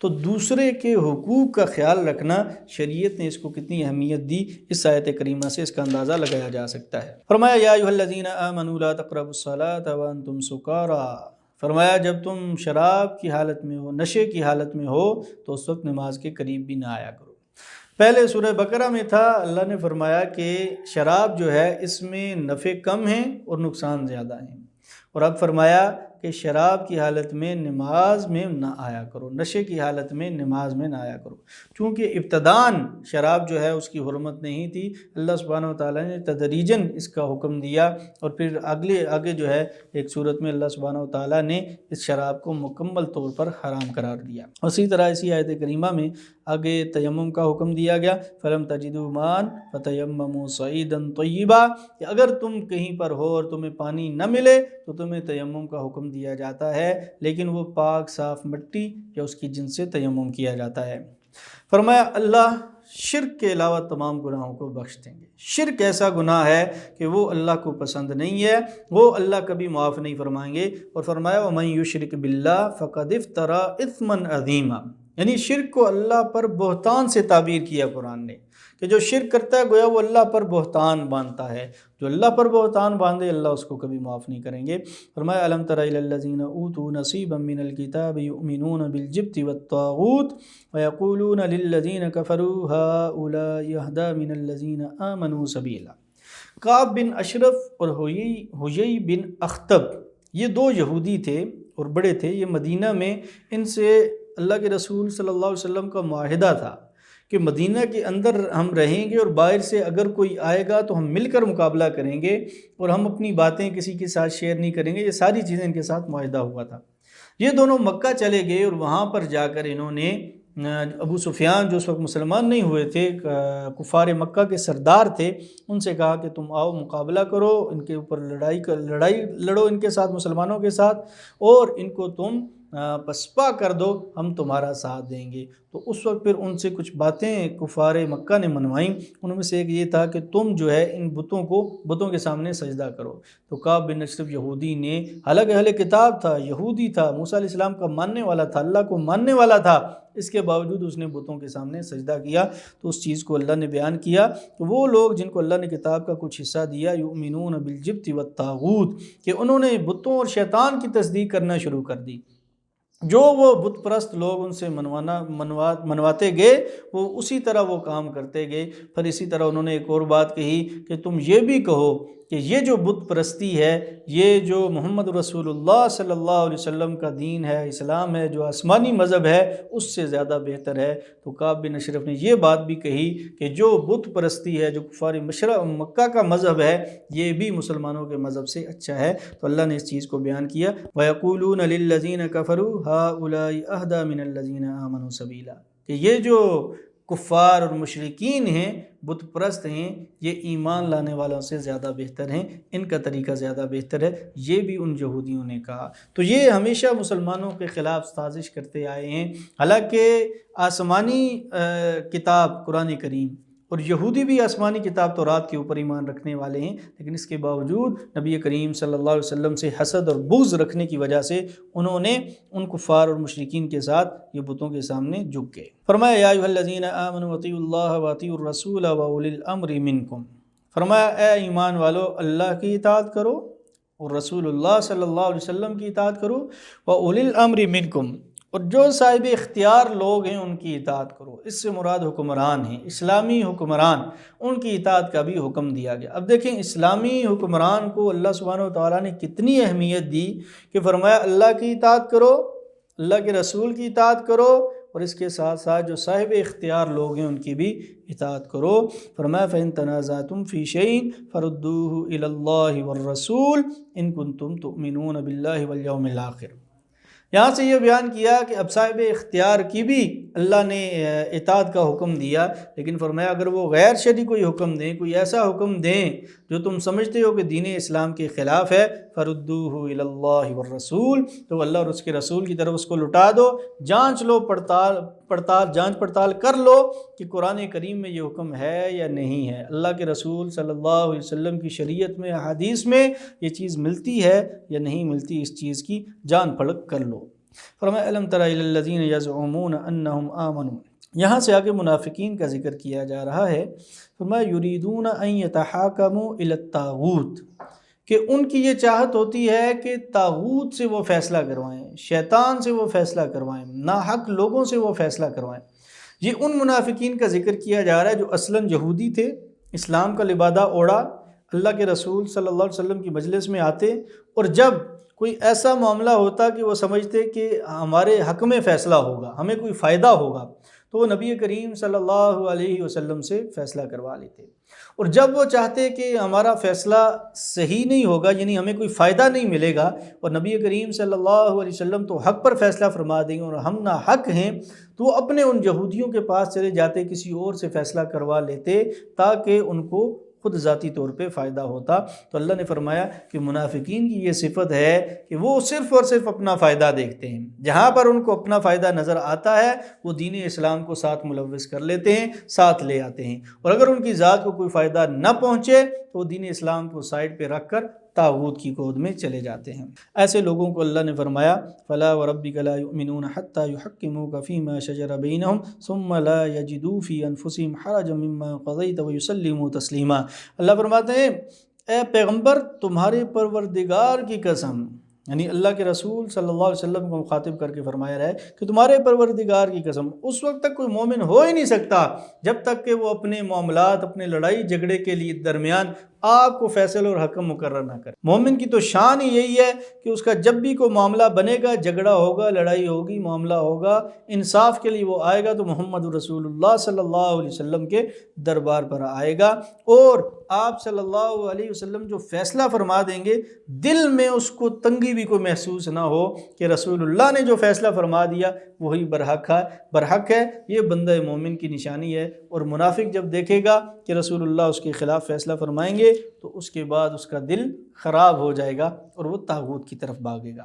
تو دوسرے کے حقوق کا خیال رکھنا، شریعت نے اس کو کتنی اہمیت دی، اس آیت کریمہ سے اس کا اندازہ لگایا جا سکتا ہے۔ فرمایا یا ایھا الذین آمنوا لا تقربوا الصلاۃ وانتم سکارى، فرمایا جب تم شراب کی حالت میں ہو، نشے کی حالت میں ہو تو اس وقت نماز کے قریب بھی نہ آیا کرو۔ پہلے سورہ بقرہ میں تھا، اللہ نے فرمایا کہ شراب جو ہے اس میں نفع کم ہیں اور نقصان زیادہ ہیں، اور اب فرمایا کہ شراب کی حالت میں نماز میں نہ آیا کرو، نشے کی حالت میں نماز میں نہ آیا کرو۔ چونکہ ابتداً شراب جو ہے اس کی حرمت نہیں تھی، اللہ سبحانہ و تعالیٰ نے تدریجاً اس کا حکم دیا، اور پھر آگے جو ہے ایک صورت میں اللہ سبحانہ و تعالیٰ نے اس شراب کو مکمل طور پر حرام قرار دیا۔ اسی طرح اسی آیت کریمہ میں آگے تیمم کا حکم دیا گیا، فَلَمْ تَجِدُوا مَاءً فَتَيَمَّمُوا صَعِيدًا طَيِّبًا، کہ اگر تم کہیں پر ہو اور تمہیں پانی نہ ملے تو تمہیں تیمم کا حکم دیا جاتا ہے، لیکن وہ پاک صاف مٹی یا اس کی جنس سے تیمم کیا جاتا ہے۔ فرمایا اللہ شرک کے علاوہ تمام گناہوں کو بخش دیں گے۔ شرک ایسا گناہ ہے کہ وہ اللہ کو پسند نہیں ہے، وہ اللہ کبھی معاف نہیں فرمائیں گے۔ اور فرمایا وَمَن يُشْرِكْ بِاللَّهِ فَقَدِ افْتَرَىٰ إِثْمًا عَظِيمًا، یعنی شرک کو اللہ پر بہتان سے تعبیر کیا قرآن نے، کہ جو شرک کرتا ہے گویا وہ اللہ پر بہتان باندھتا ہے، جو اللہ پر بہتان باندھے اللہ اس کو کبھی معاف نہیں کریں گے۔ فرمایا أَلَمْ تَرَ إِلَى الَّذِينَ أُوتُوا نَصِيبًا مِّنَ الْكِتَابِ يُؤْمِنُونَ بِالْجِبْتِ وَالطَّاغُوتِ وَيَقُولُونَ لِلَّذِينَ كَفَرُوا هَٰؤُلَاءِ أَهْدَىٰ مِنَ الَّذِينَ آمَنُوا سَبِيلًا۔ کعب بن اشرف اور حیی بن اخطب، یہ دو یہودی تھے اور بڑے تھے، یہ مدینہ میں ان سے اللہ کے رسول صلی اللہ علیہ وسلم کا معاہدہ تھا کہ مدینہ کے اندر ہم رہیں گے اور باہر سے اگر کوئی آئے گا تو ہم مل کر مقابلہ کریں گے، اور ہم اپنی باتیں کسی کے ساتھ شیئر نہیں کریں گے۔ یہ ساری چیزیں ان کے ساتھ معاہدہ ہوا تھا۔ یہ دونوں مکہ چلے گئے اور وہاں پر جا کر انہوں نے ابو سفیان جو اس وقت مسلمان نہیں ہوئے تھے، کفار مکہ کے سردار تھے، ان سے کہا کہ تم آؤ مقابلہ کرو، ان کے اوپر لڑائی لڑو ان کے ساتھ، مسلمانوں کے ساتھ، اور ان کو تم پسپا کر دو، ہم تمہارا ساتھ دیں گے۔ تو اس وقت پھر ان سے کچھ باتیں کفار مکہ نے منوائیں، ان میں سے ایک یہ تھا کہ تم جو ہے ان بتوں کے سامنے سجدہ کرو۔ تو کعب بن اشرف یہودی نے، حالانکہ اہل کتاب تھا، یہودی تھا، موسیٰ علیہ السلام کا ماننے والا تھا، اللہ کو ماننے والا تھا، اس کے باوجود اس نے بتوں کے سامنے سجدہ کیا۔ تو اس چیز کو اللہ نے بیان کیا۔ تو وہ لوگ جن کو اللہ نے کتاب کا کچھ حصہ دیا، یؤمنون بالجبت والطاغوت، کہ انہوں نے بتوں اور شیطان کی تصدیق کرنا شروع کر دی، جو وہ بت پرست لوگ ان سے منواتے گئے وہ اسی طرح وہ کام کرتے گئے۔ پھر اسی طرح انہوں نے ایک اور بات کہی کہ تم یہ بھی کہو کہ یہ جو بت پرستی ہے، یہ جو محمد رسول اللہ صلی اللہ علیہ وسلم کا دین ہے، اسلام ہے، جو آسمانی مذہب ہے، اس سے زیادہ بہتر ہے۔ تو کعب بن اشرف نے یہ بات بھی کہی کہ جو بت پرستی ہے، جو کفار مکہ کا مذہب ہے، یہ بھی مسلمانوں کے مذہب سے اچھا ہے۔ تو اللہ نے اس چیز کو بیان کیا، وَيَقُولُونَ لِلَّذِينَ كَفَرُوا هَؤُلَاءِ أَهْدَىٰ مِنَ الَّذِينَ آمَنُوا سَبِيلًا، کہ یہ جو کفار اور مشرکین ہیں، بت پرست ہیں، یہ ایمان لانے والوں سے زیادہ بہتر ہیں، ان کا طریقہ زیادہ بہتر ہے، یہ بھی ان یہودیوں نے کہا۔ تو یہ ہمیشہ مسلمانوں کے خلاف سازش کرتے آئے ہیں، حالانکہ آسمانی کتاب قرآن کریم اور یہودی بھی آسمانی کتاب تورات کے اوپر ایمان رکھنے والے ہیں، لیکن اس کے باوجود نبی کریم صلی اللہ علیہ وسلم سے حسد اور بغض رکھنے کی وجہ سے انہوں نے ان کفار اور مشرکین کے ساتھ یہ بتوں کے سامنے جھک گئے۔ فرمایا یا ایھا الذین آمنوا اطیعوا اللہ واطیعوا الرسول واولی الامر منکم، فرمایا اے ایمان والو، اللہ کی اطاعت کرو اور رسول اللہ صلی اللہ علیہ وسلم کی اطاعت کرو، واولی الامر منکم، اور جو صاحب اختیار لوگ ہیں ان کی اطاعت کرو۔ اس سے مراد حکمران ہیں، اسلامی حکمران، ان کی اطاعت کا بھی حکم دیا گیا۔ اب دیکھیں اسلامی حکمران کو اللہ سبحانہ و تعالیٰ نے کتنی اہمیت دی کہ فرمایا اللہ کی اطاعت کرو، اللہ کے رسول کی اطاعت کرو، اور اس کے ساتھ ساتھ جو صاحب اختیار لوگ ہیں ان کی بھی اطاعت کرو۔ فرمایا فَإِن تَنَازَعْتُمْ فِي شَيْءٍ فَرُدُّوهُ إِلَى اللَّهِ وَالرَّسُولِ إِن كُنتُمْ تُؤْمِنُونَ بِاللَّهِ وَالْيَوْمِ الْآخِرِ۔ یہاں سے یہ بیان کیا کہ اب صاحب اختیار کی بھی اللہ نے اطاعت کا حکم دیا، لیکن فرمایا اگر وہ غیر شرعی کوئی حکم دیں، کوئی ایسا حکم دیں جو تم سمجھتے ہو کہ دین اسلام کے خلاف ہے، فَرُدُّوهُ إِلَى اللَّهِ وَالرَّسُولِ، تو اللہ اور اس کے رسول کی طرف اس کو لٹا دو، جانچ لو، جانچ پڑتال کر لو کہ قرآن کریم میں یہ حکم ہے یا نہیں ہے، اللہ کے رسول صلی اللہ علیہ وسلم کی شریعت میں، احادیث میں یہ چیز ملتی ہے یا نہیں ملتی، اس چیز کی جان پڑک کر لو۔ فرمایا الم تر الی الذین یزعمون انہم آمنوا، یہاں سے آگے منافقین کا ذکر کیا جا رہا ہے۔ فرمایا یریدون ان یتحاکموا الی الطاغوت، کہ ان کی یہ چاہت ہوتی ہے کہ طاغوت سے وہ فیصلہ کروائیں، شیطان سے وہ فیصلہ کروائیں، ناحق لوگوں سے وہ فیصلہ کروائیں۔ یہ ان منافقین کا ذکر کیا جا رہا ہے جو اصلاً یہودی تھے، اسلام کا لبادہ اوڑھا، اللہ کے رسول صلی اللہ علیہ وسلم کی مجلس میں آتے، اور جب کوئی ایسا معاملہ ہوتا کہ وہ سمجھتے کہ ہمارے حق میں فیصلہ ہوگا، ہمیں کوئی فائدہ ہوگا، تو وہ نبی کریم صلی اللہ علیہ وسلم سے فیصلہ کروا لیتے، اور جب وہ چاہتے کہ ہمارا فیصلہ صحیح نہیں ہوگا، یعنی ہمیں کوئی فائدہ نہیں ملے گا، اور نبی کریم صلی اللہ علیہ وسلم تو حق پر فیصلہ فرما دیں گے اور ہم نہ حق ہیں، تو وہ اپنے ان یہودیوں کے پاس چلے جاتے، کسی اور سے فیصلہ کروا لیتے تاکہ ان کو خود ذاتی طور پہ فائدہ ہوتا۔ تو اللہ نے فرمایا کہ منافقین کی یہ صفت ہے کہ وہ صرف اور صرف اپنا فائدہ دیکھتے ہیں، جہاں پر ان کو اپنا فائدہ نظر آتا ہے وہ دین اسلام کو ساتھ ملوث کر لیتے ہیں، ساتھ لے آتے ہیں، اور اگر ان کی ذات کو کوئی فائدہ نہ پہنچے تو وہ دین اسلام کو سائڈ پہ رکھ کر طاغوت کی گود میں چلے جاتے ہیں۔ ایسے لوگوں کو اللہ نے فرمایا فَلَا وَرَبِّكَ لَا يُؤْمِنُونَ حَتَّى يُحَكِّمُوكَ فِي مَا شَجَرَ بَيْنَهُمْ ثُمَّ لَا يَجِدُوا فِي أَنفُسِهِمْ حَرَجًا مِّمَّا قَضَيْتَ وَيُسَلِّمُوا تَسْلِيمًا۔ اللہ فرماتے ہیں اے پیغمبر، تمہارے پروردگار کی قسم، یعنی اللہ کے رسول صلی اللہ علیہ وسلم کو مخاطب کر کے فرمایا رہا ہے کہ تمہارے پروردگار کی قسم، اس وقت تک کوئی مومن ہو ہی نہیں سکتا جب تک کہ وہ اپنے معاملات، اپنے لڑائی جھگڑے کے لیے درمیان آپ کو فیصل اور حکم مقرر نہ کرے۔ مومن کی تو شان ہی یہی ہے کہ اس کا جب بھی کوئی معاملہ بنے گا، جھگڑا ہوگا، لڑائی ہوگی، معاملہ ہوگا، انصاف کے لیے وہ آئے گا تو محمد رسول اللہ صلی اللہ علیہ وسلم کے دربار پر آئے گا، اور آپ صلی اللہ علیہ وسلم جو فیصلہ فرما دیں گے دل میں اس کو تنگی بھی کوئی محسوس نہ ہو کہ رسول اللہ نے جو فیصلہ فرما دیا وہی برحق ہے۔ یہ بندہ مومن کی نشانی ہے، اور منافق جب دیکھے گا کہ رسول اللہ اس کے خلاف فیصلہ فرمائیں گے تو اس کے بعد اس کا دل خراب ہو جائے گا اور وہ طاغوت کی طرف بھاگے گا۔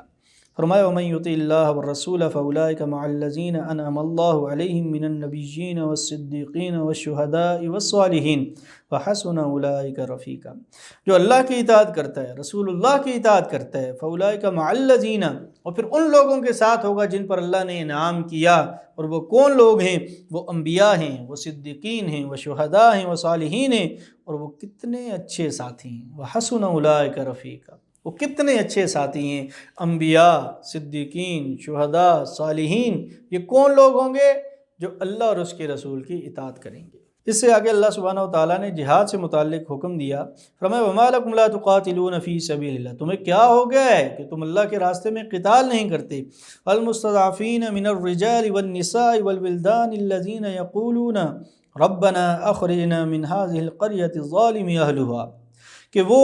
فرمایا وَمَن يُطِعِ اللَّهَ وَالرَّسُولَ فَأُولَٰئِكَ مَعَ الَّذِينَ أَنْعَمَ اللَّهُ عَلَيْهِم مِّنَ النَّبِيِّينَ وَالصِّدِّيقِينَ وَالشُّهَدَاءِ وَالصَّالِحِينَ وَحَسُنَ أُولَٰئِكَ رَفِيقًا۔ جو اللہ کی اطاعت کرتا ہے، رسول اللہ کی اطاعت کرتا ہے، فَأُولَٰئِكَ مَعَ الَّذِينَ، اور پھر ان لوگوں کے ساتھ ہوگا جن پر اللہ نے انعام کیا، اور وہ کون لوگ ہیں؟ وہ انبیاء ہیں، وہ صدیقین ہیں، وہ شہداء ہیں، وہ صالحین ہیں، اور وہ کتنے اچھے ساتھی ہیں۔ وَحَسُنَ أُولَٰئِكَ رَفِيقًا، وہ کتنے اچھے ساتھی ہیں۔ انبیاء، صدیقین، شہداء، صالحین، یہ کون لوگ ہوں گے؟ جو اللہ اور اس کے رسول کی اطاعت کریں گے۔ اس سے آگے اللہ سبحانہ وتعالیٰ نے جہاد سے متعلق حکم دیا، فرمایا وَمَا لَكُمْ لَا تُقَاتِلُونَ فِي سَبِيلِ اللَّهِ، تمہیں کیا ہو گیا ہے کہ تم اللہ کے راستے میں قتال نہیں کرتے؟ الْمُسْتَضْعَفِينَ مِنَ الرِّجَالِ وَالنِّسَاءِ وَالْوِلْدَانِ الَّذِينَ يَقُولُونَ رَبَّنَا أَخْرِجْنَا مِنْ هَٰذِهِ الْقَرْيَةِ الظَّالِمِ أَهْلُهَا، کہ وہ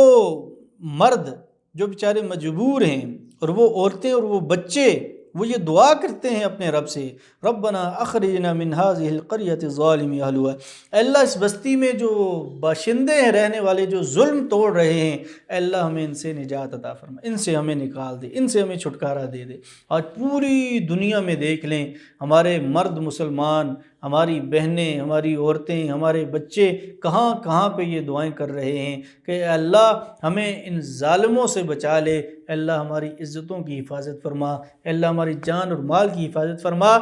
مرد جو بیچارے مجبور ہیں، اور وہ عورتیں اور وہ بچے، وہ یہ دعا کرتے ہیں اپنے رب سے، ربنا اخرجنا من هذه القرية الظالم اهلها، اے اللہ اس بستی میں جو باشندے ہیں، رہنے والے جو ظلم توڑ رہے ہیں، اے اللہ ہمیں ان سے نجات عطا فرما، ان سے ہمیں نکال دے، ان سے ہمیں چھٹکارا دے دے۔ آج پوری دنیا میں دیکھ لیں، ہمارے مرد مسلمان، ہماری بہنیں، ہماری عورتیں، ہمارے بچے کہاں کہاں پہ یہ دعائیں کر رہے ہیں کہ اے اللہ ہمیں ان ظالموں سے بچا لے، اے اللہ ہماری عزتوں کی حفاظت فرما، اے اللہ ہماری جان اور مال کی حفاظت فرما۔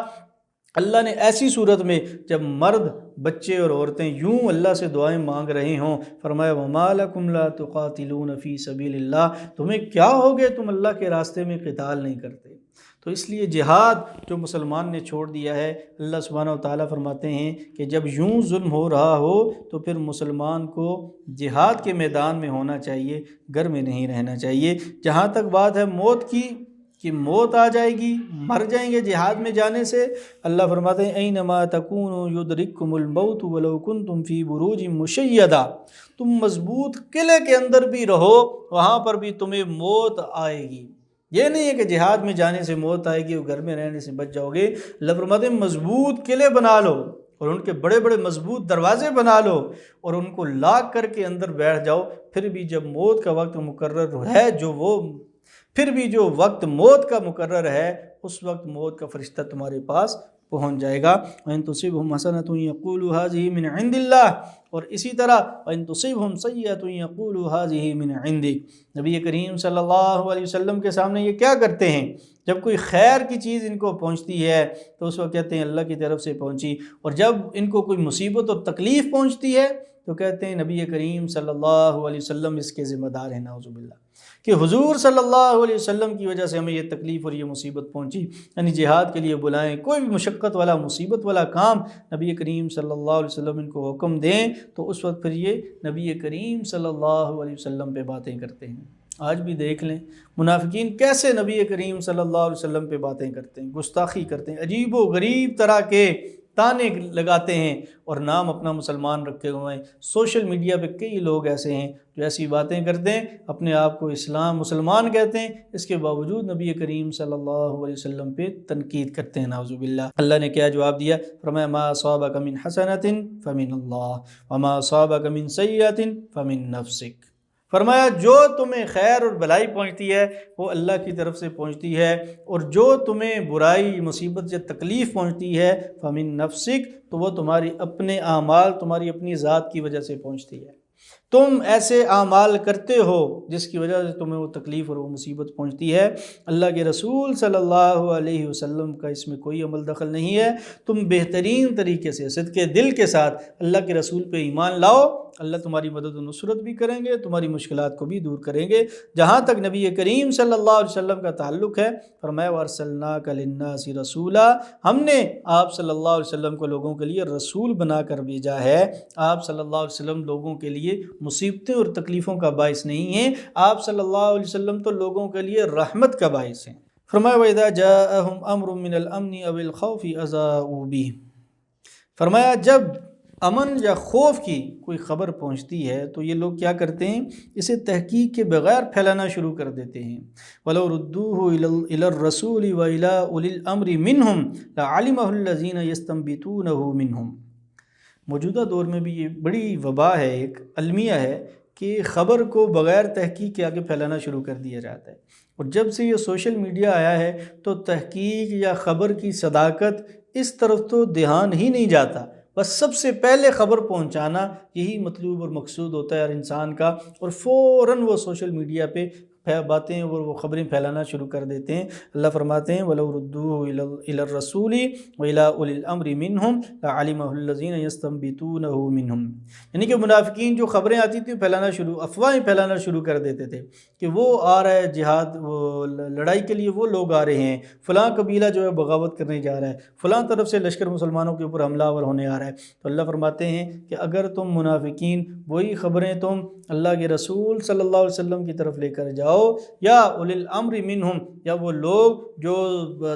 اللہ نے ایسی صورت میں جب مرد، بچے اور عورتیں یوں اللہ سے دعائیں مانگ رہے ہوں، فرمایا وَمَا لَكُمْ لَا تُقَاتِلُونَ فِي سَبِيلِ اللَّهِ، تمہیں کیا ہو گئے تم اللہ کے راستے میں قتال نہیں کرتے؟ تو اس لیے جہاد جو مسلمان نے چھوڑ دیا ہے، اللہ سبحانہ وتعالیٰ فرماتے ہیں کہ جب یوں ظلم ہو رہا ہو تو پھر مسلمان کو جہاد کے میدان میں ہونا چاہیے، گھر میں نہیں رہنا چاہیے۔ جہاں تک بات ہے موت کی کہ موت آ جائے گی، مر جائیں گے جہاد میں جانے سے، اللہ فرماتے ہیں اینما تکونوا یدرککم الموت ولو کنتم فی بروج مشیدہ، تم مضبوط قلعے کے اندر بھی رہو، وہاں پر بھی تمہیں موت آئے گی۔ یہ نہیں ہے کہ جہاد میں جانے سے موت آئے گی اور گھر میں رہنے سے بچ جاؤ گے۔ اللہ فرماتے ہیں مضبوط قلعے بنا لو اور ان کے بڑے بڑے مضبوط دروازے بنا لو اور ان کو لاک کر کے اندر بیٹھ جاؤ، پھر بھی جب موت کا وقت مقرر ہے، پھر بھی جو وقت موت کا مقرر ہے، اس وقت موت کا فرشتہ تمہارے پاس پہنچ جائے گا۔ وَإِن تُصِبْهُمْ حَسَنَةٌ يَقُولُوا هَٰذِهِ مِنْ عِندِ اللَّهِ، اور اسی طرح وَإِن تُصِبْهُمْ سَيِّئَةٌ يَقُولُوا هَٰذِهِ مِنْ عِندِكَ، نبی کریم صلی اللہ علیہ وسلم کے سامنے یہ کیا کرتے ہیں؟ جب کوئی خیر کی چیز ان کو پہنچتی ہے تو اس وقت کہتے ہیں اللہ کی طرف سے پہنچی، اور جب ان کو کوئی مصیبت اور تکلیف پہنچتی ہے تو کہتے ہیں نبی کریم صلی اللہ علیہ وسلم اس کے ذمہ دار ہیں، نعوذ باللہ، کہ حضور صلی اللہ علیہ وسلم کی وجہ سے ہمیں یہ تکلیف اور یہ مصیبت پہنچی۔ یعنی جہاد کے لیے بلائیں، کوئی بھی مشقت والا مصیبت والا کام نبی کریم صلی اللہ علیہ وسلم ان کو حکم دیں تو اس وقت پھر یہ نبی کریم صلی اللہ علیہ وسلم پہ باتیں کرتے ہیں۔ آج بھی دیکھ لیں منافقین کیسے نبی کریم صلی اللہ علیہ وسلم پہ باتیں کرتے ہیں، گستاخی کرتے ہیں، عجیب و غریب طرح کے تانے لگاتے ہیں اور نام اپنا مسلمان رکھے ہوئے ہیں۔ سوشل میڈیا پہ کئی لوگ ایسے ہیں جو ایسی باتیں کرتے ہیں، اپنے آپ کو اسلام مسلمان کہتے ہیں، اس کے باوجود نبی کریم صلی اللہ علیہ وسلم پہ تنقید کرتے ہیں، نعوذ باللہ۔ اللہ نے کیا جواب دیا؟ فرمایا ما اصابک من حسنۃ فمن اللہ وما اصابک من سیئۃ فمن نفسک، فرمایا جو تمہیں خیر اور بھلائی پہنچتی ہے وہ اللہ کی طرف سے پہنچتی ہے، اور جو تمہیں برائی، مصیبت یا تکلیف پہنچتی ہے فمن نفسک، تو وہ تمہاری اپنے اعمال، تمہاری اپنی ذات کی وجہ سے پہنچتی ہے۔ تم ایسے اعمال کرتے ہو جس کی وجہ سے تمہیں وہ تکلیف اور وہ مصیبت پہنچتی ہے۔ اللہ کے رسول صلی اللہ علیہ وسلم کا اس میں کوئی عمل دخل نہیں ہے۔ تم بہترین طریقے سے صدق دل کے ساتھ اللہ کے رسول پہ ایمان لاؤ، اللہ تمہاری مدد و نصرت بھی کریں گے، تمہاری مشکلات کو بھی دور کریں گے۔ جہاں تک نبی کریم صلی اللہ علیہ وسلم کا تعلق ہے، فرمایا وَأَرْسَلْنَاكَ لِلنَّاسِ رَسُولًا، ہم نے آپ صلی اللہ علیہ وسلم کو لوگوں کے لیے رسول بنا کر بھیجا ہے۔ آپ صلی اللہ علیہ وسلم لوگوں کے لیے مصیبتیں اور تکلیفوں کا باعث نہیں ہیں، آپ صلی اللہ علیہ وسلم تو لوگوں کے لیے رحمت کا باعث ہیں۔ فرمایا وَإِذَا جَاءَهُمْ أَمْرٌ مِّنَ الْأَمْنِ أَوِ الْخَوْفِ أَذَاعُوا بِهِ، فرمایا جب امن یا خوف کی کوئی خبر پہنچتی ہے تو یہ لوگ کیا کرتے ہیں؟ اسے تحقیق کے بغیر پھیلانا شروع کر دیتے ہیں۔ وَلَوْ رُدُّوهُ إِلَى الرَّسُولِ وَإِلَى أُولِي الْأَمْرِ مِنْهُمْ لَعَلِمَهُ الَّذِينَ يَسْتَنبِطُونَهُ مِنْهُمْ۔ موجودہ دور میں بھی یہ بڑی وبا ہے، ایک المیہ ہے کہ خبر کو بغیر تحقیق کے آگے پھیلانا شروع کر دیا جاتا ہے، اور جب سے یہ سوشل میڈیا آیا ہے تو تحقیق یا خبر کی صداقت اس طرف تو دھیان ہی نہیں جاتا، بس سب سے پہلے خبر پہنچانا یہی مطلوب اور مقصود ہوتا ہے ہر انسان کا، اور فوراً وہ سوشل میڈیا پہ باتیں اور وہ خبریں پھیلانا شروع کر دیتے ہیں۔ اللہ فرماتے ہیں وَلَوْ رُدُّوهُ إِلَى الرَّسُولِ وَإِلَىٰ أُولِي الْأَمْرِ مِنْهُمْ لَعَلِمَهُ الَّذِينَ يَسْتَنبِطُونَهُ مِنْهُمْ، یعنی کہ منافقین جو خبریں آتی تھیں پھیلانا شروع، افواہیں پھیلانا شروع کر دیتے تھے کہ وہ آ رہا ہے جہاد، وہ لڑائی کے لیے وہ لوگ آ رہے ہیں، فلاں قبیلہ جو ہے بغاوت کرنے جا رہا ہے، فلاں طرف سے لشکر مسلمانوں کے اوپر حملہ آور ہونے آ رہا ہے۔ تو اللہ فرماتے ہیں کہ اگر تم منافقین وہی خبریں تم اللہ کے رسول صلی اللہ علیہ وسلم کی طرف لے کر جاؤ، یا اولی الامر منہم، یا وہ لوگ جو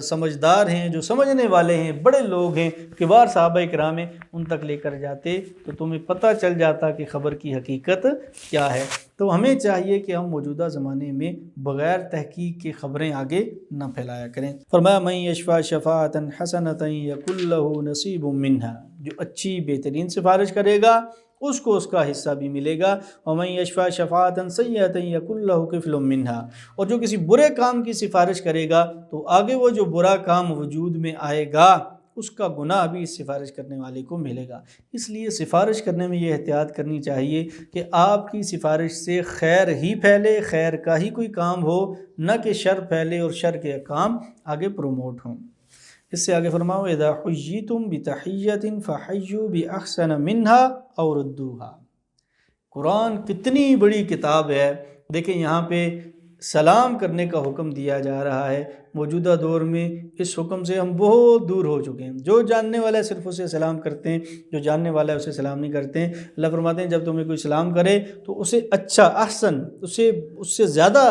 سمجھدار ہیں، جو سمجھنے والے ہیں، بڑے لوگ ہیں، کبار صحابہ کرام ہیں، ان تک لے کر جاتے تو تمہیں پتہ چل جاتا کہ خبر کی حقیقت کیا ہے۔ تو ہمیں چاہیے کہ ہم موجودہ زمانے میں بغیر تحقیق کے خبریں آگے نہ پھیلایا کریں۔ فرمایا من یشفع شفاعۃ حسنۃ یکن لہ نصیب منہا، جو اچھی بہترین سفارش کرے گا اس کو اس کا حصہ بھی ملے گا، ومن یشفع شفاعۃ سیئۃ یکن لہ کفل منہا، اور جو کسی برے کام کی سفارش کرے گا تو آگے وہ جو برا کام وجود میں آئے گا اس کا گناہ بھی اس سفارش کرنے والے کو ملے گا۔ اس لیے سفارش کرنے میں یہ احتیاط کرنی چاہیے کہ آپ کی سفارش سے خیر ہی پھیلے، خیر کا ہی کوئی کام ہو، نہ کہ شر پھیلے اور شر کے کام آگے پروموٹ ہوں۔ اس سے آگے فرماؤ اذا حییتم بتحیۃ فحیوا باحسن منہا او ردوہا۔ قرآن کتنی بڑی کتاب ہے، دیکھیں یہاں پہ سلام کرنے کا حکم دیا جا رہا ہے۔ موجودہ دور میں اس حکم سے ہم بہت دور ہو چکے ہیں، جو جاننے والا ہے صرف اسے سلام کرتے ہیں، جو جاننے والا ہے اسے سلام نہیں کرتے ہیں۔ اللہ فرماتے ہیں جب تمہیں کوئی سلام کرے تو اسے اچھا، احسن، اس سے زیادہ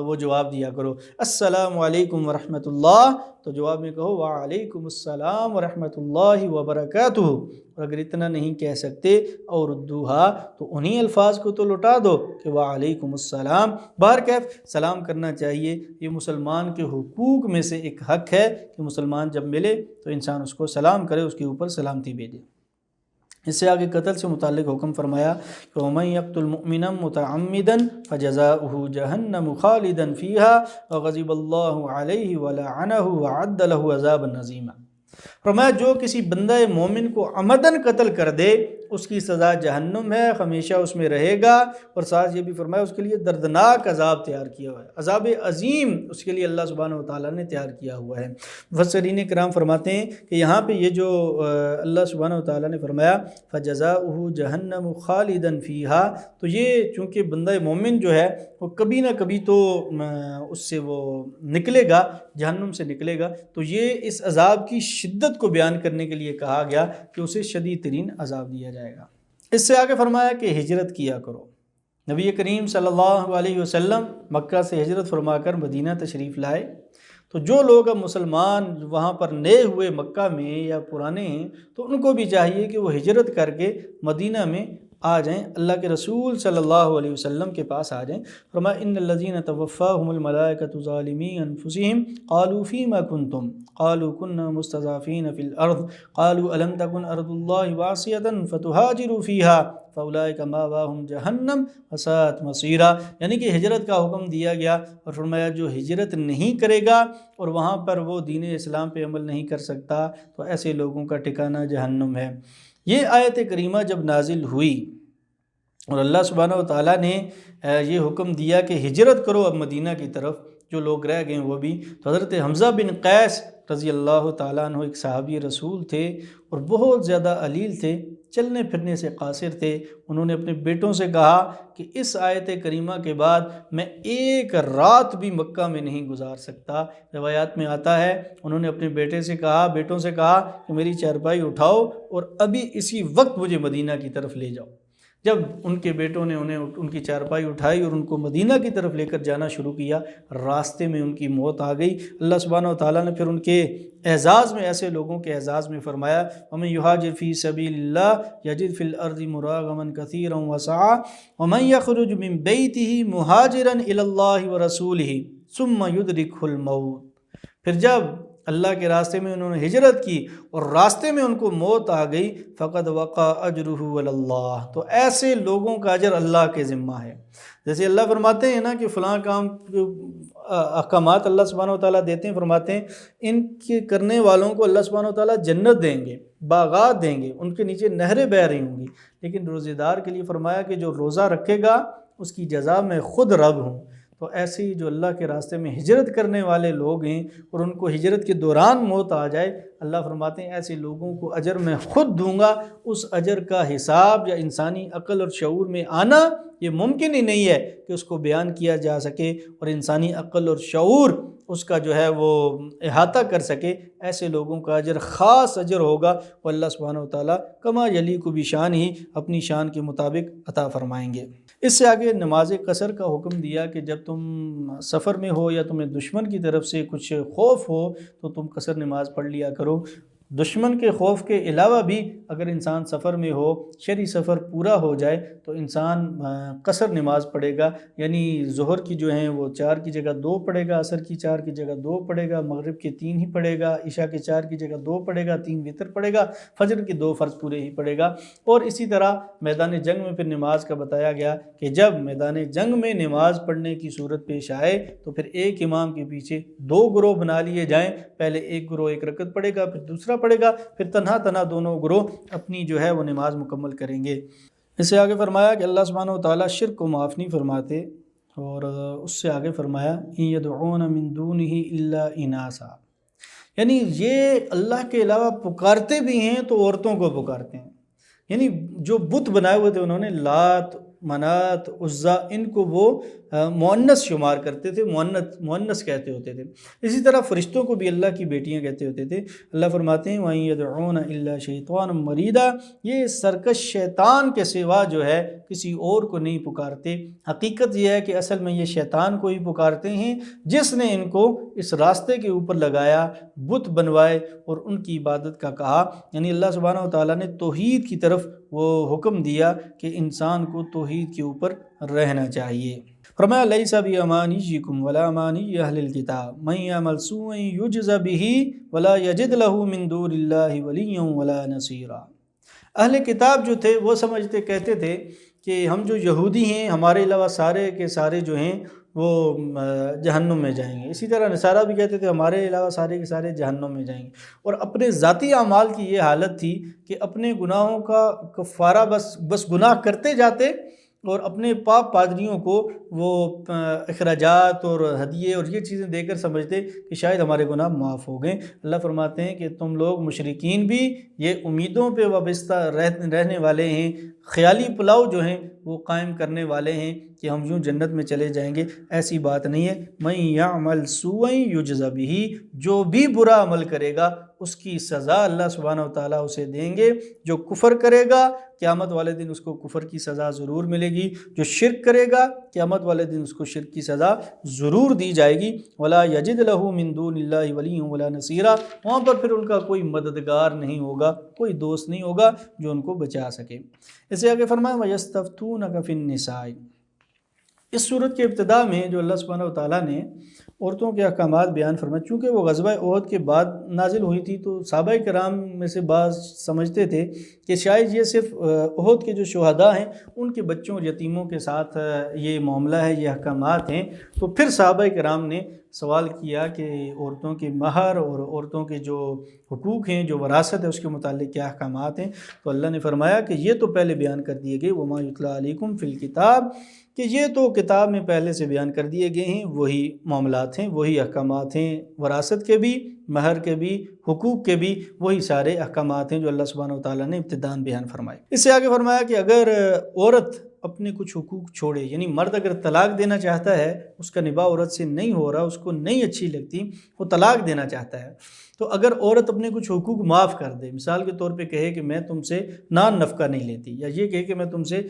وہ جواب دیا کرو۔ السلام علیکم ورحمۃ اللہ، تو جواب میں کہو وعلیکم السلام ورحمۃ اللہ وبرکاتہ، اور اگر اتنا نہیں کہہ سکتے اور ردوہا تو انہی الفاظ کو تو لوٹا دو کہ وعلیکم السلام۔ بہرکیف سلام کرنا چاہیے، یہ مسلمان کے حقوق میں سے ایک حق ہے کہ مسلمان جب ملے تو انسان اس کو سلام کرے، اس کے اوپر سلامتی بھیجے۔ اس سے آگے قتل سے متعلق حکم فرمایا کہ وَمَن يَقْتُلْ مُؤْمِنًا مُتَعَمِّدًا فَجَزَاؤُهُ جَهَنَّمُ خَالِدًا فِيهَا وَغَضِبَ اللَّهُ عَلَيْهِ وَلَعَنَهُ وَأَعَدَّ لَهُ عَذَابًا عَظِيمًا۔ فرمایا جو کسی بندہ مومن کو عمدن قتل کر دے اس کی سزا جہنم ہے، ہمیشہ اس میں رہے گا، اور ساتھ یہ بھی فرمایا اس کے لیے دردناک عذاب تیار کیا ہوا ہے، عذاب عظیم اس کے لیے اللہ سبحانہ وتعالیٰ نے تیار کیا ہوا ہے۔ مفسرین کرام فرماتے ہیں کہ یہاں پہ یہ جو اللہ سبحانہ وتعالیٰ نے فرمایا فَجَزَاؤُهُ جَهَنَّمُ خَالِدًا فِيهَا، تو یہ چونکہ بندہ مومن جو ہے وہ کبھی نہ کبھی تو اس سے وہ نکلے گا، جہنم سے نکلے گا، تو یہ اس عذاب کی شدت کو بیان کرنے کے لیے کہا گیا کہ اسے شدید ترین عذاب دیا جائے گا۔ اس سے آگے فرمایا کہ ہجرت کیا کرو۔ نبی کریم صلی اللہ علیہ وسلم مکہ سے ہجرت فرما کر مدینہ تشریف لائے، تو جو لوگ اب مسلمان وہاں پر نئے ہوئے مکہ میں یا پرانے ہیں تو ان کو بھی چاہیے کہ وہ ہجرت کر کے مدینہ میں آ جائیں، اللہ کے رسول صلی اللہ علیہ وسلم کے پاس آ جائیں۔ فرمایا ان الذین توفاہم الملائکۃ ظالمی انفسہم قالوا فیما کنتم قالوا کنا مستضعفین فی الارض قالوا الم تکن ارض اللہ واسعۃ فتہاجروا فیہا فاولئک مأواہم جہنم وساءت مصیرا، یعنی کہ ہجرت کا حکم دیا گیا، اور فرمایا جو ہجرت نہیں کرے گا اور وہاں پر وہ دین اسلام پہ عمل نہیں کر سکتا تو ایسے لوگوں کا ٹھکانہ جہنم ہے۔ یہ آیت کریمہ جب نازل ہوئی اور اللہ سبحانہ وتعالیٰ نے یہ حکم دیا کہ ہجرت کرو اب مدینہ کی طرف، جو لوگ رہ گئے وہ بھی، تو حضرت حمزہ بن قیس رضی اللہ تعالیٰ عنہ ایک صحابی رسول تھے اور بہت زیادہ علیل تھے، چلنے پھرنے سے قاصر تھے۔ انہوں نے اپنے بیٹوں سے کہا کہ اس آیت کریمہ کے بعد میں ایک رات بھی مکہ میں نہیں گزار سکتا۔ روایات میں آتا ہے انہوں نے اپنے بیٹوں سے کہا کہ میری چارپائی اٹھاؤ اور ابھی اسی وقت مجھے مدینہ کی طرف لے جاؤ۔ جب ان کے بیٹوں نے ان کی چارپائی اٹھائی اور ان کو مدینہ کی طرف لے کر جانا شروع کیا، راستے میں ان کی موت آ گئی۔ اللہ سبحانہ وتعالیٰ نے پھر ان کے اعزاز میں، ایسے لوگوں کے اعزاز میں فرمایا وَمَن يُهَاجِرْ فِي سَبِيلِ اللَّهِ يَجِدْ فِي الْأَرْضِ مُرَاغَمًا كَثِيرًا وَسَعًا وَمَن يَخْرُجْ مِن بَيْتِهِ مُهَاجِرًا إِلَى اللَّهِ وَرَسُولِهِ ثُمَّ يُدْرِكْهُ الْمَوْتُ۔ پھر جب اللہ کے راستے میں انہوں نے ہجرت کی اور راستے میں ان کو موت آ گئی، فقد وقع اجرہ علی اللہ، تو ایسے لوگوں کا اجر اللہ کے ذمہ ہے۔ جیسے اللہ فرماتے ہیں نا کہ فلاں کام احکامات اللہ سبحانہ وتعالیٰ دیتے ہیں، فرماتے ہیں ان کے کرنے والوں کو اللہ سبحانہ وتعالیٰ جنت دیں گے، باغات دیں گے، ان کے نیچے نہریں بہہ رہی ہوں گی۔ لیکن روزے دار کے لیے فرمایا کہ جو روزہ رکھے گا اس کی جزا میں خود رب ہوں۔ تو ایسے ہی جو اللہ کے راستے میں ہجرت کرنے والے لوگ ہیں اور ان کو ہجرت کے دوران موت آ جائے، اللہ فرماتے ہیں ایسے لوگوں کو اجر میں خود دوں گا۔ اس اجر کا حساب یا انسانی عقل اور شعور میں آنا یہ ممکن ہی نہیں ہے کہ اس کو بیان کیا جا سکے اور انسانی عقل اور شعور اس کا جو ہے وہ احاطہ کر سکے۔ ایسے لوگوں کا اجر خاص اجر ہوگا، وہ اللہ سبحانہ وتعالیٰ کما یلیق بشان ہی اپنی شان کے مطابق عطا فرمائیں گے۔ اس سے آگے نماز قصر کا حکم دیا کہ جب تم سفر میں ہو یا تمہیں دشمن کی طرف سے کچھ خوف ہو تو تم قصر نماز پڑھ لیا کرو۔ دشمن کے خوف کے علاوہ بھی اگر انسان سفر میں ہو، شرعی سفر پورا ہو جائے تو انسان قصر نماز پڑھے گا، یعنی ظہر کی جو ہیں وہ 4 کی جگہ 2 پڑھے گا، عصر کی 4 کی جگہ 2 پڑھے گا، مغرب کے 3 ہی پڑھے گا، عشاء کے 4 کی جگہ 2 پڑھے گا، 3 وتر پڑھے گا، فجر کے 2 فرض پورے ہی پڑھے گا۔ اور اسی طرح میدان جنگ میں پھر نماز کا بتایا گیا کہ جب میدان جنگ میں نماز پڑھنے کی صورت پیش آئے تو پھر ایک امام کے پیچھے 2 گروہ بنا لیے جائیں، پہلے ایک گروہ 1 رکعت پڑھے گا، پھر دوسرا پڑھے گا، پھر تنہا دونوں گروہ اپنی جو ہے وہ نماز مکمل کریں گے۔ اس سے آگے فرمایا کہ اللہ سبحانہ وتعالیٰ شرک کو معاف نہیں فرماتے، اور اس سے آگے فرمایا ان یدعون من دونہ الا اناسا، یعنی یہ اللہ کے علاوہ پکارتے بھی ہیں تو عورتوں کو پکارتے ہیں۔ یعنی جو بت بنائے ہوئے تھے انہوں نے، لات، منات، عزا، ان کو وہ مؤنث شمار کرتے تھے، مؤنث کہتے ہوتے تھے۔ اسی طرح فرشتوں کو بھی اللہ کی بیٹیاں کہتے ہوتے تھے۔ اللہ فرماتے ہیں وَإِن يَدْعُونَ إِلَّا شَيْطَانًا مَرِيدًا، یہ سرکش شیطان کے سوا جو ہے کسی اور کو نہیں پکارتے۔ حقیقت یہ ہے کہ اصل میں یہ شیطان کو ہی پکارتے ہیں جس نے ان کو اس راستے کے اوپر لگایا، بت بنوائے اور ان کی عبادت کا کہا۔ یعنی اللہ سبحانہ وتعالیٰ نے توحید کی طرف وہ حکم دیا کہ انسان کو توحید کے اوپر رہنا چاہیے۔ فرمایا لیس بامانیکم ولا امانی اہل الکتاب من یعمل سوءا یجز بہ ولا یجد لہ من دون اللہ ولیا ولا نصیرا۔ اہل کتاب جو تھے وہ کہتے تھے کہ ہم جو یہودی ہیں ہمارے علاوہ سارے کے سارے جو ہیں وہ جہنم میں جائیں گے۔ اسی طرح نصارہ بھی کہتے تھے ہمارے علاوہ سارے کے سارے جہنم میں جائیں گے، اور اپنے ذاتی اعمال کی یہ حالت تھی کہ اپنے گناہوں کا کفارہ بس گناہ کرتے جاتے، اور اپنے پاپ پادریوں کو وہ اخراجات اور ہدیے اور یہ چیزیں دے کر سمجھتے کہ شاید ہمارے گناہ معاف ہو گئے۔ اللہ فرماتے ہیں کہ تم لوگ مشرکین بھی یہ امیدوں پہ وابستہ رہنے والے ہیں، خیالی پلاؤ جو ہیں وہ قائم کرنے والے ہیں کہ ہم یوں جنت میں چلے جائیں گے۔ ایسی بات نہیں ہے۔ من یعمل سوءا یجز بہ، جو بھی برا عمل کرے گا اس کی سزا اللہ سبحانہ وتعالیٰ اسے دیں گے۔ جو کفر کرے گا قیامت والے دن اس کو کفر کی سزا ضرور ملے گی، جو شرک کرے گا قیامت والے دن اس کو شرک کی سزا ضرور دی جائے گی۔ ولا یجد لہ من دون اللہ ولیا ولا نصیرا، وہاں پر پھر ان کا کوئی مددگار نہیں ہوگا، کوئی دوست نہیں ہوگا جو ان کو بچا سکے۔ اسے آگے فرمایا وَيَسْتَفْتُونَكَ فِي النِّسَاءِ، اس صورت کے ابتدا میں جو اللہ سبحانہ وتعالیٰ نے عورتوں کے احکامات بیان فرمائے، چونکہ وہ غزوہ احد کے بعد نازل ہوئی تھی تو صحابہ کرام میں سے بعض سمجھتے تھے کہ شاید یہ صرف احد کے جو شہداء ہیں ان کے بچوں اور یتیموں کے ساتھ یہ معاملہ ہے، یہ احکامات ہیں۔ تو پھر صحابہ کرام نے سوال کیا کہ عورتوں کے مہر اور عورتوں کے جو حقوق ہیں، جو وراثت ہے، اس کے متعلق کیا احکامات ہیں؟ تو اللہ نے فرمایا کہ یہ تو پہلے بیان کر دیے گئے، وَمَا يُتْلَىٰ عَلَيْكُمْ فِي الْكِتَابِ، کہ یہ تو کتاب میں پہلے سے بیان کر دیے گئے ہیں، وہی معاملات ہیں، وہی احکامات ہیں، وراثت کے بھی، مہر کے بھی، حقوق کے بھی، وہی سارے احکامات ہیں جو اللہ سبحانہ وتعالیٰ نے ابتداً بیان فرمائے۔ اس سے آگے فرمایا کہ اگر عورت اپنے کچھ حقوق چھوڑے، یعنی مرد اگر طلاق دینا چاہتا ہے، اس کا نباہ عورت سے نہیں ہو رہا، اس کو نہیں اچھی لگتی، وہ طلاق دینا چاہتا ہے، تو اگر عورت اپنے کچھ حقوق معاف کر دے، مثال کے طور پہ کہے کہ میں تم سے نان نفقہ نہیں لیتی، یا یہ کہے کہ میں تم سے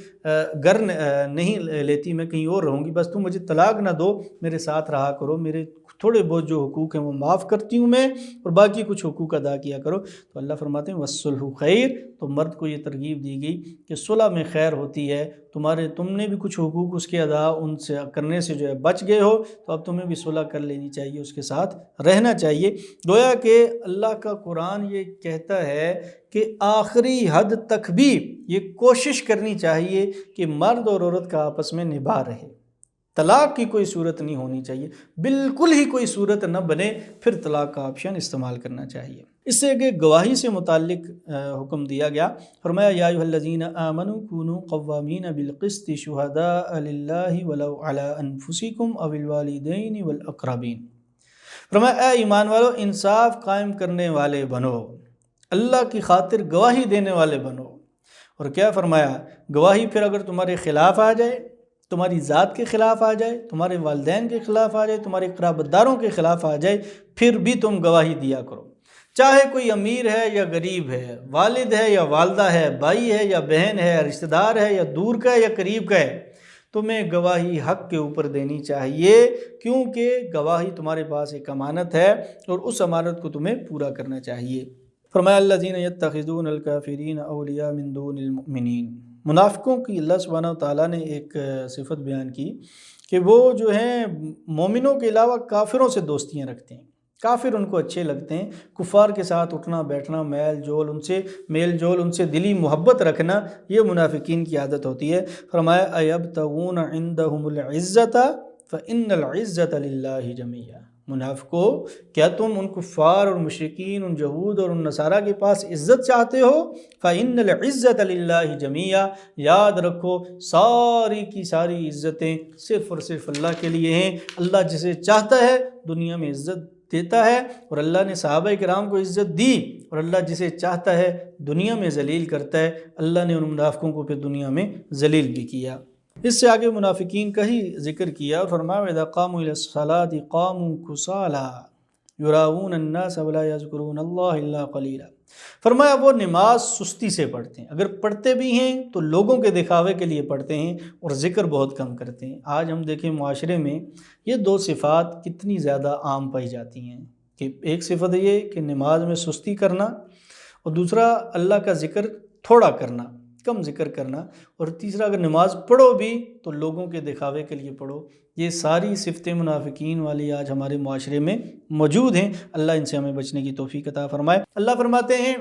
گھر نہیں لیتی، میں کہیں اور رہوں گی، بس تم مجھے طلاق نہ دو، میرے ساتھ رہا کرو، میرے تھوڑے بہت جو حقوق ہیں وہ معاف کرتی ہوں میں، اور باقی کچھ حقوق ادا کیا کرو۔ تو اللہ فرماتے ہیں وَالصُّلْحُ خَيْرٌ، تو مرد کو یہ ترغیب دی گئی کہ صلح میں خیر ہوتی ہے، تم نے بھی کچھ حقوق اس کے ادا ان سے کرنے سے جو ہے بچ گئے ہو تو اب تمہیں بھی صلح کر لینی چاہیے، اس کے ساتھ رہنا چاہیے۔ گویا کہ اللہ کا قرآن یہ کہتا ہے کہ آخری حد تک بھی یہ کوشش کرنی چاہیے کہ مرد اور عورت کا آپس میں نبھا رہے، طلاق کی کوئی صورت نہیں ہونی چاہیے، بالکل ہی کوئی صورت نہ بنے، پھر طلاق کا آپشن استعمال کرنا چاہیے۔ اس سے کہ گواہی سے متعلق حکم دیا گیا، فرمایا یا ایھا الذین آمنوا کونوا قوامین بالقسط شہداء للہ ولو علی انفسکم او الوالدین والاقربین۔ فرمایا اے ایمان والو، انصاف قائم کرنے والے بنو، اللہ کی خاطر گواہی دینے والے بنو۔ اور کیا فرمایا، گواہی پھر اگر تمہارے خلاف آ جائے، تمہاری ذات کے خلاف آ جائے، تمہارے والدین کے خلاف آ جائے، تمہارے قرابت داروں کے خلاف آ جائے، پھر بھی تم گواہی دیا کرو، چاہے کوئی امیر ہے یا غریب ہے، والد ہے یا والدہ ہے، بھائی ہے یا بہن ہے، رشتہ دار ہے یا دور کا ہے یا قریب کا ہے، تمہیں گواہی حق کے اوپر دینی چاہیے، کیونکہ گواہی تمہارے پاس ایک امانت ہے اور اس امانت کو تمہیں پورا کرنا چاہیے۔ فرمایا الذین یتخذون الکافرین اولیاء من دون المؤمنین۔ منافقوں کی اللہ سبحانہ و تعالیٰ نے ایک صفت بیان کی کہ وہ جو ہیں مومنوں کے علاوہ کافروں سے دوستیاں رکھتے ہیں، کافر ان کو اچھے لگتے ہیں، کفار کے ساتھ اٹھنا بیٹھنا، میل جول ان سے دلی محبت رکھنا، یہ منافقین کی عادت ہوتی ہے۔ فرمایا ایبتغون عندہم العزت فإن العزت للہ جمیعا۔ منافقو، کیا تم ان کفار اور مشرکین، ان یہود اور ان نصارہ کے پاس عزت چاہتے ہو؟ فإن العزت للہ جمیعا، یاد رکھو ساری کی ساری عزتیں صرف اور صرف اللہ کے لیے ہیں۔ اللہ جسے چاہتا ہے دنیا میں عزت دیتا ہے، اور اللہ نے صحابہ کرام کو عزت دی، اور اللہ جسے چاہتا ہے دنیا میں ذلیل کرتا ہے۔ اللہ نے ان منافقوں کو پھر دنیا میں ذلیل بھی کیا۔ اس سے آگے منافقین کا ہی ذکر کیا، اور فرمایا وَإِذَا قَامُوا إِلَى الصَّلَاةِ قَامُوا كُسَالَىٰ يُرَاءُونَ النَّاسَ وَلَا يَذْكُرُونَ اللَّهَ إِلَّا قَلِيلًا۔ فرمایا وہ نماز سستی سے پڑھتے ہیں، اگر پڑھتے بھی ہیں تو لوگوں کے دکھاوے کے لیے پڑھتے ہیں اور ذکر بہت کم کرتے ہیں۔ آج ہم دیکھیں معاشرے میں یہ دو صفات کتنی زیادہ عام پائی جاتی ہیں، کہ ایک صفت یہ کہ نماز میں سستی کرنا، اور دوسرا اللہ کا ذکر تھوڑا کرنا، کم ذکر کرنا، اور تیسرا اگر نماز پڑھو بھی تو لوگوں کے دکھاوے کے لیے پڑھو۔ یہ ساری صفتیں منافقین والی آج ہمارے معاشرے میں موجود ہیں، اللہ ان سے ہمیں بچنے کی توفیق عطا فرمائے۔ اللہ فرماتے ہیں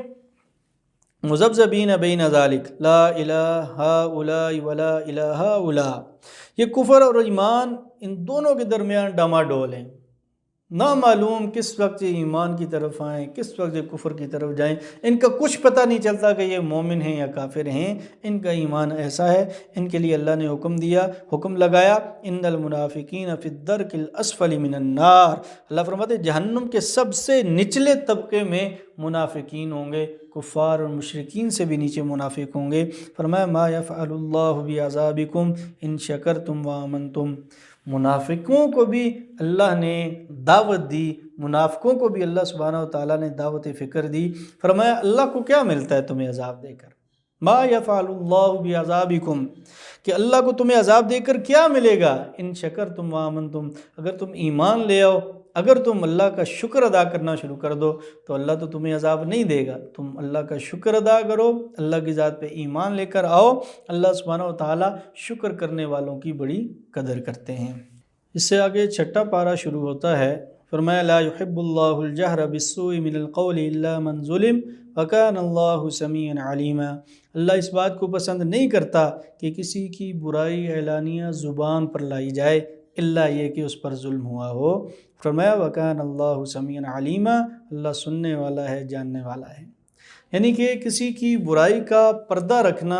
مذبذبین بین ذالک لا الہ ہؤلاء ولا الہ ہؤلاء۔ یہ کفر اور ایمان ان دونوں کے درمیان ڈاماڈول ہیں، نامعلوم کس وقت یہ ایمان کی طرف آئیں، کس وقت یہ کفر کی طرف جائیں، ان کا کچھ پتہ نہیں چلتا کہ یہ مومن ہیں یا کافر ہیں، ان کا ایمان ایسا ہے۔ ان کے لیے اللہ نے حکم لگایا ان المنافقین فی الدرک الاسفل من النار۔ اللہ فرماتے ہیں جہنم کے سب سے نچلے طبقے میں منافقین ہوں گے، کفار اور مشرکین سے بھی نیچے منافق ہوں گے۔ فرمایا ما یفعل اللہ بعذابکم ان شکرتم وآمنتم۔ منافقوں کو بھی اللہ نے دعوت دی، منافقوں کو بھی اللہ سبحانہ و تعالیٰ نے دعوت فکر دی۔ فرمایا اللہ کو کیا ملتا ہے تمہیں عذاب دے کر؟ ما یفعل اللہ بعذابکم، کہ اللہ کو تمہیں عذاب دے کر کیا ملے گا؟ ان شکرتم وآمنتم، اگر تم ایمان لے آؤ، اگر تم اللہ کا شکر ادا کرنا شروع کر دو تو اللہ تو تمہیں عذاب نہیں دے گا۔ تم اللہ کا شکر ادا کرو، اللہ کی ذات پہ ایمان لے کر آؤ، اللہ سبحانہ و تعالیٰ شکر کرنے والوں کی بڑی قدر کرتے ہیں۔ اس سے آگے چھٹا پارہ شروع ہوتا ہے، فرمایا لا يحب اللہ الجہر بالسوء من القول الا من ظلم وکان اللہ سمیعا علیما۔ اللہ اس بات کو پسند نہیں کرتا کہ کسی کی برائی اعلانیہ زبان پر لائی جائے الا یہ کہ اس پر ظلم ہوا ہو۔ فرمایا وکان اللہ سمیعا علیما، اللہ سننے والا ہے، جاننے والا ہے۔ یعنی کہ کسی کی برائی کا پردہ رکھنا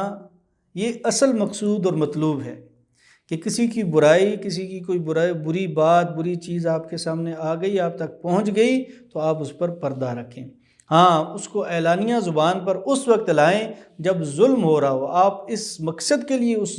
یہ اصل مقصود اور مطلوب ہے، کہ کسی کی برائی، کسی کی کوئی بری بات، بری چیز آپ کے سامنے آ گئی، آپ تک پہنچ گئی تو آپ اس پر پردہ رکھیں۔ ہاں، اس کو اعلانیہ زبان پر اس وقت لائیں جب ظلم ہو رہا ہو، آپ اس مقصد کے لیے اس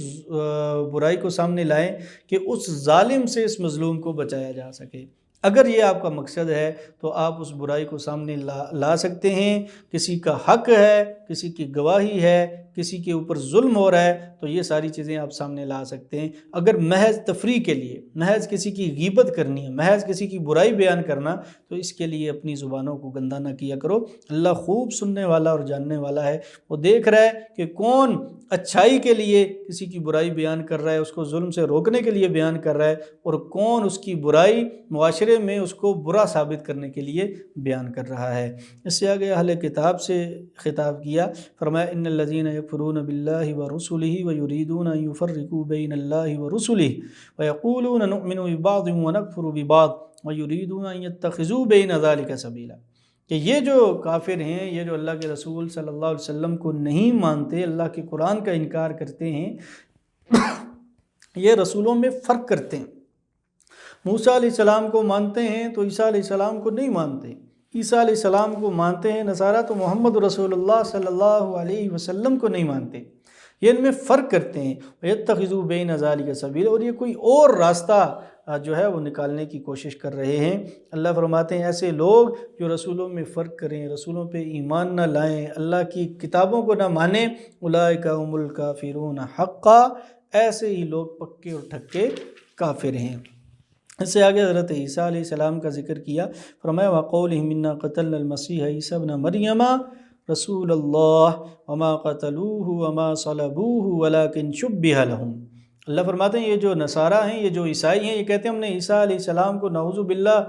برائی کو سامنے لائیں کہ اس ظالم سے اس مظلوم کو بچایا جا سکے۔ اگر یہ آپ کا مقصد ہے تو آپ اس برائی کو سامنے لا سکتے ہیں۔ کسی کا حق ہے، کسی کی گواہی ہے، کسی کے اوپر ظلم ہو رہا ہے، تو یہ ساری چیزیں آپ سامنے لا سکتے ہیں۔ اگر محض تفریح کے لیے، محض کسی کی غیبت کرنی ہے، محض کسی کی برائی بیان کرنا، تو اس کے لیے اپنی زبانوں کو گندہ نہ کیا کرو۔ اللہ خوب سننے والا اور جاننے والا ہے، وہ دیکھ رہا ہے کہ کون اچھائی کے لیے کسی کی برائی بیان کر رہا ہے، اس کو ظلم سے روکنے کے لیے بیان کر رہا ہے، اور کون اس کی برائی معاشرے میں اس کو برا ثابت کرنے کے لیے بیان کر رہا ہے۔ اس سے آگے اہل کتاب سے خطاب کیا، فرمایا ان الذین یکفرون باللہ ورسلہ ویریدون ان یفرقوا بین اللہ ورسلہ ویقولون نؤمن ببعض ونکفر ببعض ویریدون ان یتخذوا بین ذلک سبیلا، کہ یہ جو کافر ہیں، یہ جو اللہ کے رسول صلی اللہ علیہ وسلم کو نہیں مانتے، اللہ کے قرآن کا انکار کرتے ہیں، یہ رسولوں میں فرق کرتے ہیں۔ موسیٰ علیہ السلام کو مانتے ہیں تو عیسیٰ علیہ السلام کو نہیں مانتے، عیسیٰ علیہ السلام کو مانتے ہیں نصارہ تو محمد رسول اللہ صلی اللہ علیہ وسلم کو نہیں مانتے۔ یہ ان میں فرق کرتے ہیں، وَيَتَّخِذُوا بَيْنَ ذَلِكَ سَبِيلًا، اور یہ کوئی اور راستہ جو ہے وہ نکالنے کی کوشش کر رہے ہیں۔ اللہ فرماتے ہیں ایسے لوگ جو رسولوں میں فرق کریں، رسولوں پہ ایمان نہ لائیں، اللہ کی کتابوں کو نہ مانیں، اولئک هم الکافرون حقا، ایسے ہی لوگ پکے اور ٹھکے کافر ہیں۔ اس سے آگے حضرت عیسیٰ علیہ السلام کا ذکر کیا، فرمایا وَقَوْلِهِمْ إِنَّا قَتَلْنَا الْمَسِيحَ عِيسَى ابْنَ مَرْيَمَ رسول اللہ وما قتلوہ وما صلبوہ ولكن شبہ لہم۔ اللہ فرماتے ہیں یہ جو نصارہ ہیں، یہ جو عیسائی ہیں، یہ کہتے ہیں ہم نے عیسیٰ علیہ السلام کو نعوذ باللہ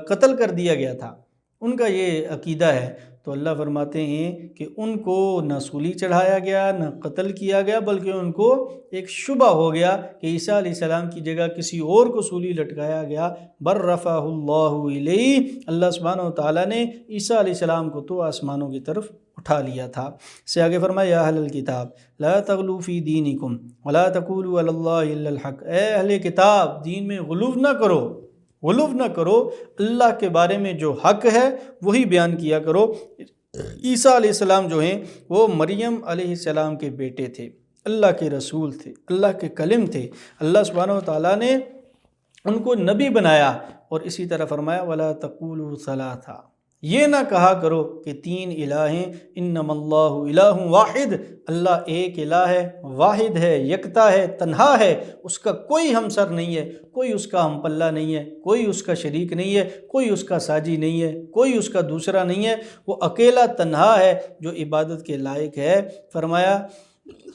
قتل کر دیا گیا تھا، ان کا یہ عقیدہ ہے۔ تو اللہ فرماتے ہیں کہ ان کو نہ سولی چڑھایا گیا، نہ قتل کیا گیا، بلکہ ان کو ایک شبہ ہو گیا کہ عیسیٰ علیہ السلام کی جگہ کسی اور کو سولی لٹکایا گیا۔ بر رفعہ اللہ الیہ، اللہ سبحانہ وتعالیٰ نے عیسیٰ علیہ السلام کو تو آسمانوں کی طرف اٹھا لیا تھا۔ سے آگے فرمایا یا اہل الکتاب لا تغلوا فی دینکم ولا تقولوا علی اللہ الا الحق، اے اہل کتاب دین میں غلو نہ کرو، غلو نہ کرو، اللہ کے بارے میں جو حق ہے وہی بیان کیا کرو۔ عیسیٰ علیہ السلام جو ہیں وہ مریم علیہ السلام کے بیٹے تھے، اللہ کے رسول تھے، اللہ کے کلم تھے، اللہ سبحانہ وتعالیٰ نے ان کو نبی بنایا، اور اسی طرح فرمایا وَلَا تَقُولُوا ثَلَاثَا، یہ نہ کہا کرو کہ تین الہ ہیں، انما اللہ الہ واحد، اللہ ایک الہ ہے، واحد ہے، یکتا ہے، تنہا ہے، اس کا کوئی ہمسر نہیں ہے، کوئی اس کا ہم پلہ نہیں ہے، کوئی اس کا شریک نہیں ہے، کوئی اس کا ساجی نہیں ہے، کوئی اس کا دوسرا نہیں ہے، وہ اکیلا تنہا ہے جو عبادت کے لائق ہے۔ فرمایا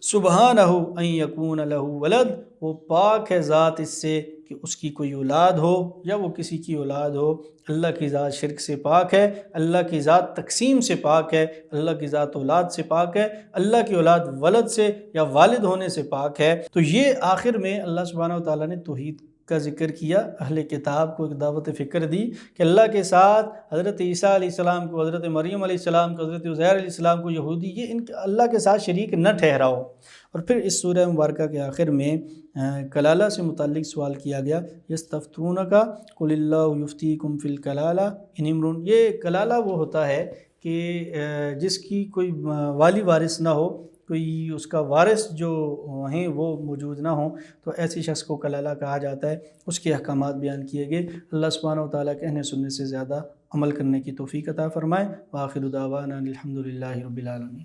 سبحانہ ان یکون لہ ولد، وہ پاک ہے ذات اس سے کہ اس کی کوئی اولاد ہو یا وہ کسی کی اولاد ہو۔ اللہ کی ذات شرک سے پاک ہے، اللہ کی ذات تقسیم سے پاک ہے، اللہ کی ذات اولاد سے پاک ہے، اللہ کی اولاد ولد سے یا والد ہونے سے پاک ہے۔ تو یہ آخر میں اللہ سبحانہ وتعالیٰ نے توحید کا ذکر کیا، اہل کتاب کو ایک دعوت فکر دی کہ اللہ کے ساتھ حضرت عیسیٰ علیہ السلام کو، حضرت مریم علیہ السلام کو، حضرت عزیر علیہ السلام کو، یہودی، یہ ان اللہ کے ساتھ شریک نہ ٹھہراؤ۔ اور پھر اس سورہ مبارکہ کے آخر میں کلالہ سے متعلق سوال کیا گیا، یستفتونک قل اللہ یفتیکم فی الکلالہ ان امرؤ، یہ کلالہ وہ ہوتا ہے کہ جس کی کوئی والی وارث نہ ہو، کوئی اس کا وارث جو ہیں وہ موجود نہ ہوں، تو ایسی شخص کو کلالہ کہا جاتا ہے۔ اس کے احکامات بیان کیے گئے۔ اللہ سبحانہ وتعالیٰ کہنے سننے سے زیادہ عمل کرنے کی توفیق عطا فرمائے۔ وآخر دعوانا الحمد للہ رب العالمین۔